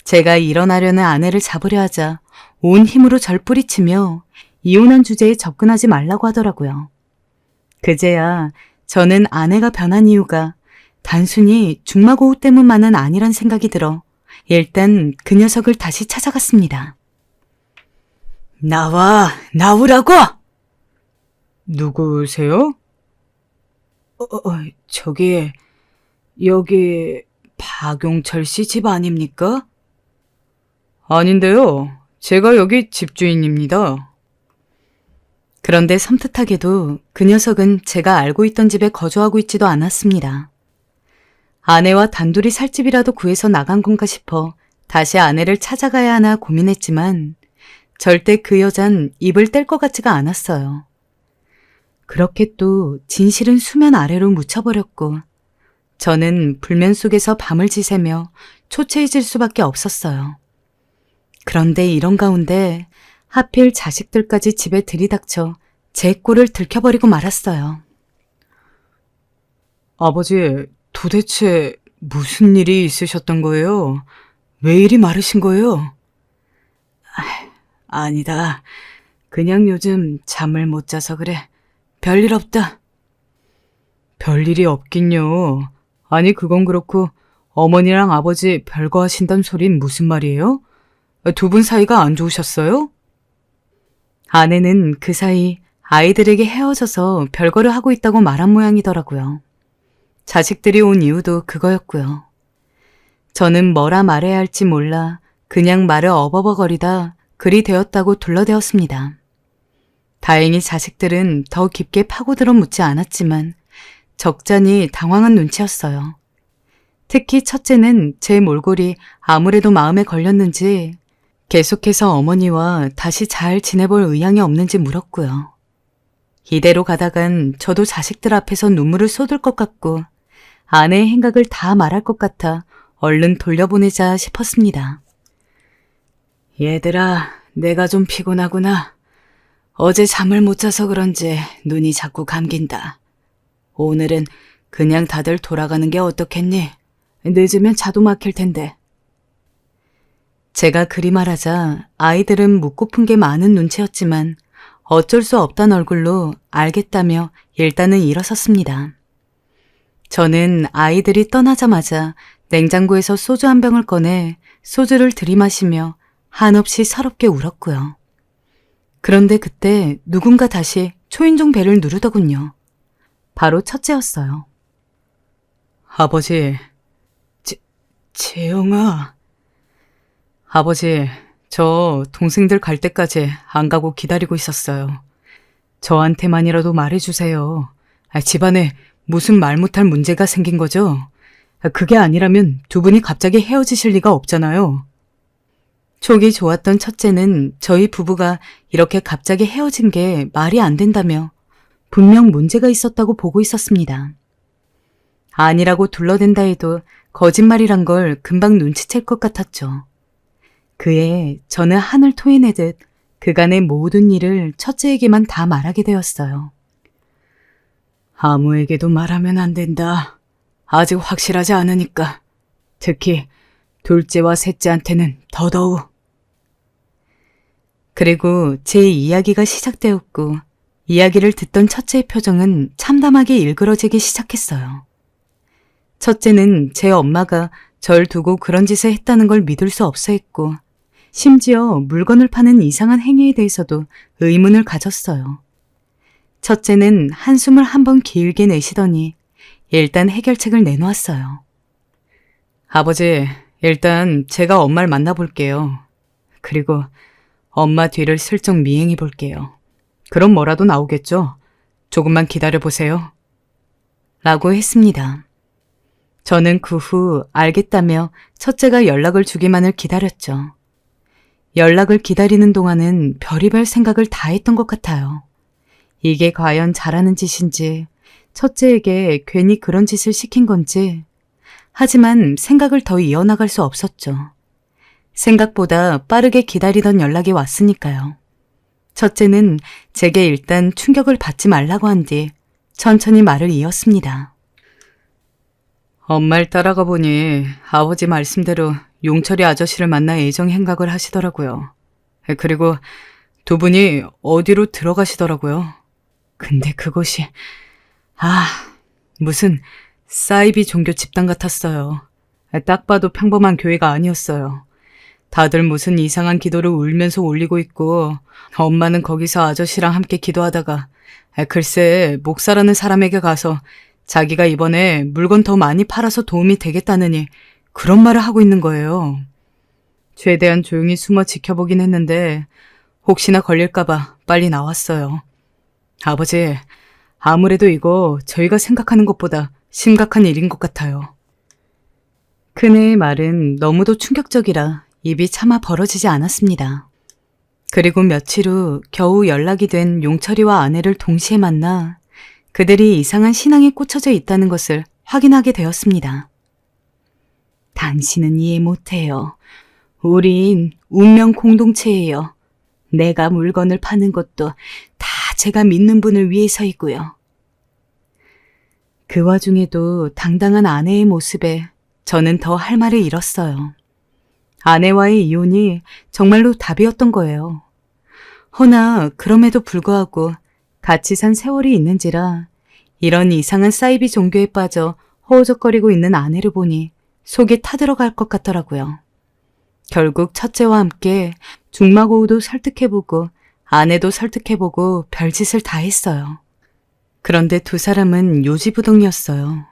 제가 일어나려는 아내를 잡으려 하자 온 힘으로 절 뿌리치며 이혼한 주제에 접근하지 말라고 하더라고요. 그제야 저는 아내가 변한 이유가 단순히 중마고우 때문만은 아니란 생각이 들어 일단 그 녀석을 다시 찾아갔습니다. 나오라고! 누구세요? 여기 박용철 씨 집 아닙니까? 아닌데요. 제가 여기 집주인입니다. 그런데 섬뜩하게도 그 녀석은 제가 알고 있던 집에 거주하고 있지도 않았습니다. 아내와 단둘이 살 집이라도 구해서 나간 건가 싶어 다시 아내를 찾아가야 하나 고민했지만 절대 그 여잔 입을 뗄 것 같지가 않았어요. 그렇게 또 진실은 수면 아래로 묻혀버렸고 저는 불면 속에서 밤을 지새며 초췌해질 수밖에 없었어요. 그런데 이런 가운데 하필 자식들까지 집에 들이닥쳐 제 꼴을 들켜버리고 말았어요. 아버지, 도대체 무슨 일이 있으셨던 거예요? 왜 이리 마르신 거예요? 아니다. 그냥 요즘 잠을 못 자서 그래. 별일 없다. 별일이 없긴요. 아니 그건 그렇고 어머니랑 아버지 별거 하신단 소린 무슨 말이에요? 두 분 사이가 안 좋으셨어요? 아내는 그 사이 아이들에게 헤어져서 별거를 하고 있다고 말한 모양이더라고요. 자식들이 온 이유도 그거였고요. 저는 뭐라 말해야 할지 몰라 그냥 말을 어버버거리다 그리 되었다고 둘러대었습니다. 다행히 자식들은 더 깊게 파고들어 묻지 않았지만 적잖이 당황한 눈치였어요. 특히 첫째는 제 몰골이 아무래도 마음에 걸렸는지 계속해서 어머니와 다시 잘 지내볼 의향이 없는지 물었고요. 이대로 가다간 저도 자식들 앞에서 눈물을 쏟을 것 같고 아내의 행각을 다 말할 것 같아 얼른 돌려보내자 싶었습니다. 얘들아, 내가 좀 피곤하구나. 어제 잠을 못 자서 그런지 눈이 자꾸 감긴다. 오늘은 그냥 다들 돌아가는 게 어떻겠니? 늦으면 차도 막힐 텐데. 제가 그리 말하자 아이들은 묻고픈 게 많은 눈치였지만 어쩔 수 없단 얼굴로 알겠다며 일단은 일어섰습니다. 저는 아이들이 떠나자마자 냉장고에서 소주 한 병을 꺼내 소주를 들이마시며 한없이 서럽게 울었고요. 그런데 그때 누군가 다시 초인종 벨을 누르더군요. 바로 첫째였어요. 아버지, 재영아. 아버지, 저 동생들 갈 때까지 안 가고 기다리고 있었어요. 저한테만이라도 말해주세요. 집안에 무슨 말 못할 문제가 생긴 거죠? 그게 아니라면 두 분이 갑자기 헤어지실 리가 없잖아요. 촉이 좋았던 첫째는 저희 부부가 이렇게 갑자기 헤어진 게 말이 안 된다며 분명 문제가 있었다고 보고 있었습니다. 아니라고 둘러댄다 해도 거짓말이란 걸 금방 눈치챌 것 같았죠. 그에 저는 하늘 토해내듯 그간의 모든 일을 첫째에게만 다 말하게 되었어요. 아무에게도 말하면 안 된다. 아직 확실하지 않으니까. 특히 둘째와 셋째한테는 더더욱. 그리고 제 이야기가 시작되었고 이야기를 듣던 첫째의 표정은 참담하게 일그러지기 시작했어요. 첫째는 제 엄마가 절 두고 그런 짓을 했다는 걸 믿을 수 없어 했고 심지어 물건을 파는 이상한 행위에 대해서도 의문을 가졌어요. 첫째는 한숨을 한번 길게 내쉬더니 일단 해결책을 내놓았어요. 아버지, 일단 제가 엄마를 만나볼게요. 그리고 엄마 뒤를 슬쩍 미행해 볼게요. 그럼 뭐라도 나오겠죠? 조금만 기다려보세요. 라고 했습니다. 저는 그 후 알겠다며 첫째가 연락을 주기만을 기다렸죠. 연락을 기다리는 동안은 별의별 생각을 다 했던 것 같아요. 이게 과연 잘하는 짓인지, 첫째에게 괜히 그런 짓을 시킨 건지, 하지만 생각을 더 이어나갈 수 없었죠. 생각보다 빠르게 기다리던 연락이 왔으니까요. 첫째는 제게 일단 충격을 받지 말라고 한 뒤 천천히 말을 이었습니다. 엄마를 따라가 보니 아버지 말씀대로 용철이 아저씨를 만나 애정 행각을 하시더라고요. 그리고 두 분이 어디로 들어가시더라고요. 근데 그곳이 무슨 사이비 종교 집단 같았어요. 딱 봐도 평범한 교회가 아니었어요. 다들 무슨 이상한 기도를 울면서 올리고 있고 엄마는 거기서 아저씨랑 함께 기도하다가 글쎄 목사라는 사람에게 가서 자기가 이번에 물건 더 많이 팔아서 도움이 되겠다느니 그런 말을 하고 있는 거예요. 최대한 조용히 숨어 지켜보긴 했는데 혹시나 걸릴까봐 빨리 나왔어요. 아버지, 아무래도 이거 저희가 생각하는 것보다 심각한 일인 것 같아요. 그네의 말은 너무도 충격적이라 입이 차마 벌어지지 않았습니다. 그리고 며칠 후 겨우 연락이 된 용철이와 아내를 동시에 만나 그들이 이상한 신앙에 꽂혀져 있다는 것을 확인하게 되었습니다. 당신은 이해 못해요. 우린 운명 공동체예요. 내가 물건을 파는 것도 다 제가 믿는 분을 위해서이고요. 그 와중에도 당당한 아내의 모습에 저는 더 할 말을 잃었어요. 아내와의 이혼이 정말로 답이었던 거예요. 허나 그럼에도 불구하고 같이 산 세월이 있는지라 이런 이상한 사이비 종교에 빠져 허우적거리고 있는 아내를 보니 속이 타들어갈 것 같더라고요. 결국 첫째와 함께 중마고우도 설득해보고 아내도 설득해보고 별짓을 다 했어요. 그런데 두 사람은 요지부동이었어요.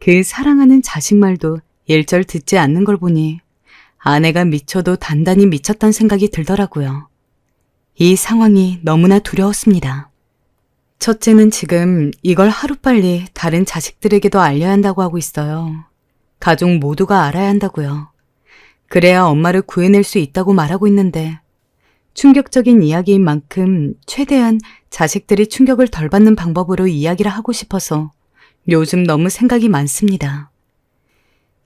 그 사랑하는 자식 말도 일절 듣지 않는 걸 보니 아내가 미쳐도 단단히 미쳤단 생각이 들더라고요. 이 상황이 너무나 두려웠습니다. 첫째는 지금 이걸 하루빨리 다른 자식들에게도 알려야 한다고 하고 있어요. 가족 모두가 알아야 한다고요. 그래야 엄마를 구해낼 수 있다고 말하고 있는데 충격적인 이야기인 만큼 최대한 자식들이 충격을 덜 받는 방법으로 이야기를 하고 싶어서 요즘 너무 생각이 많습니다.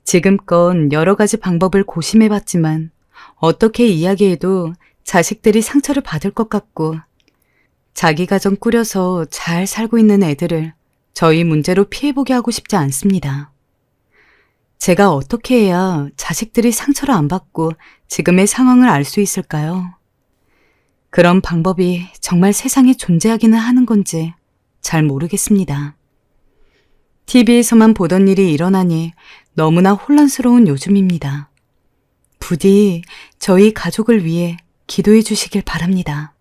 지금껏 여러 가지 방법을 고심해봤지만 어떻게 이야기해도 자식들이 상처를 받을 것 같고 자기 가정 꾸려서 잘 살고 있는 애들을 저희 문제로 피해보게 하고 싶지 않습니다. 제가 어떻게 해야 자식들이 상처를 안 받고 지금의 상황을 알 수 있을까요? 그런 방법이 정말 세상에 존재하기는 하는 건지 잘 모르겠습니다. TV에서만 보던 일이 일어나니 너무나 혼란스러운 요즘입니다. 부디 저희 가족을 위해 기도해 주시길 바랍니다.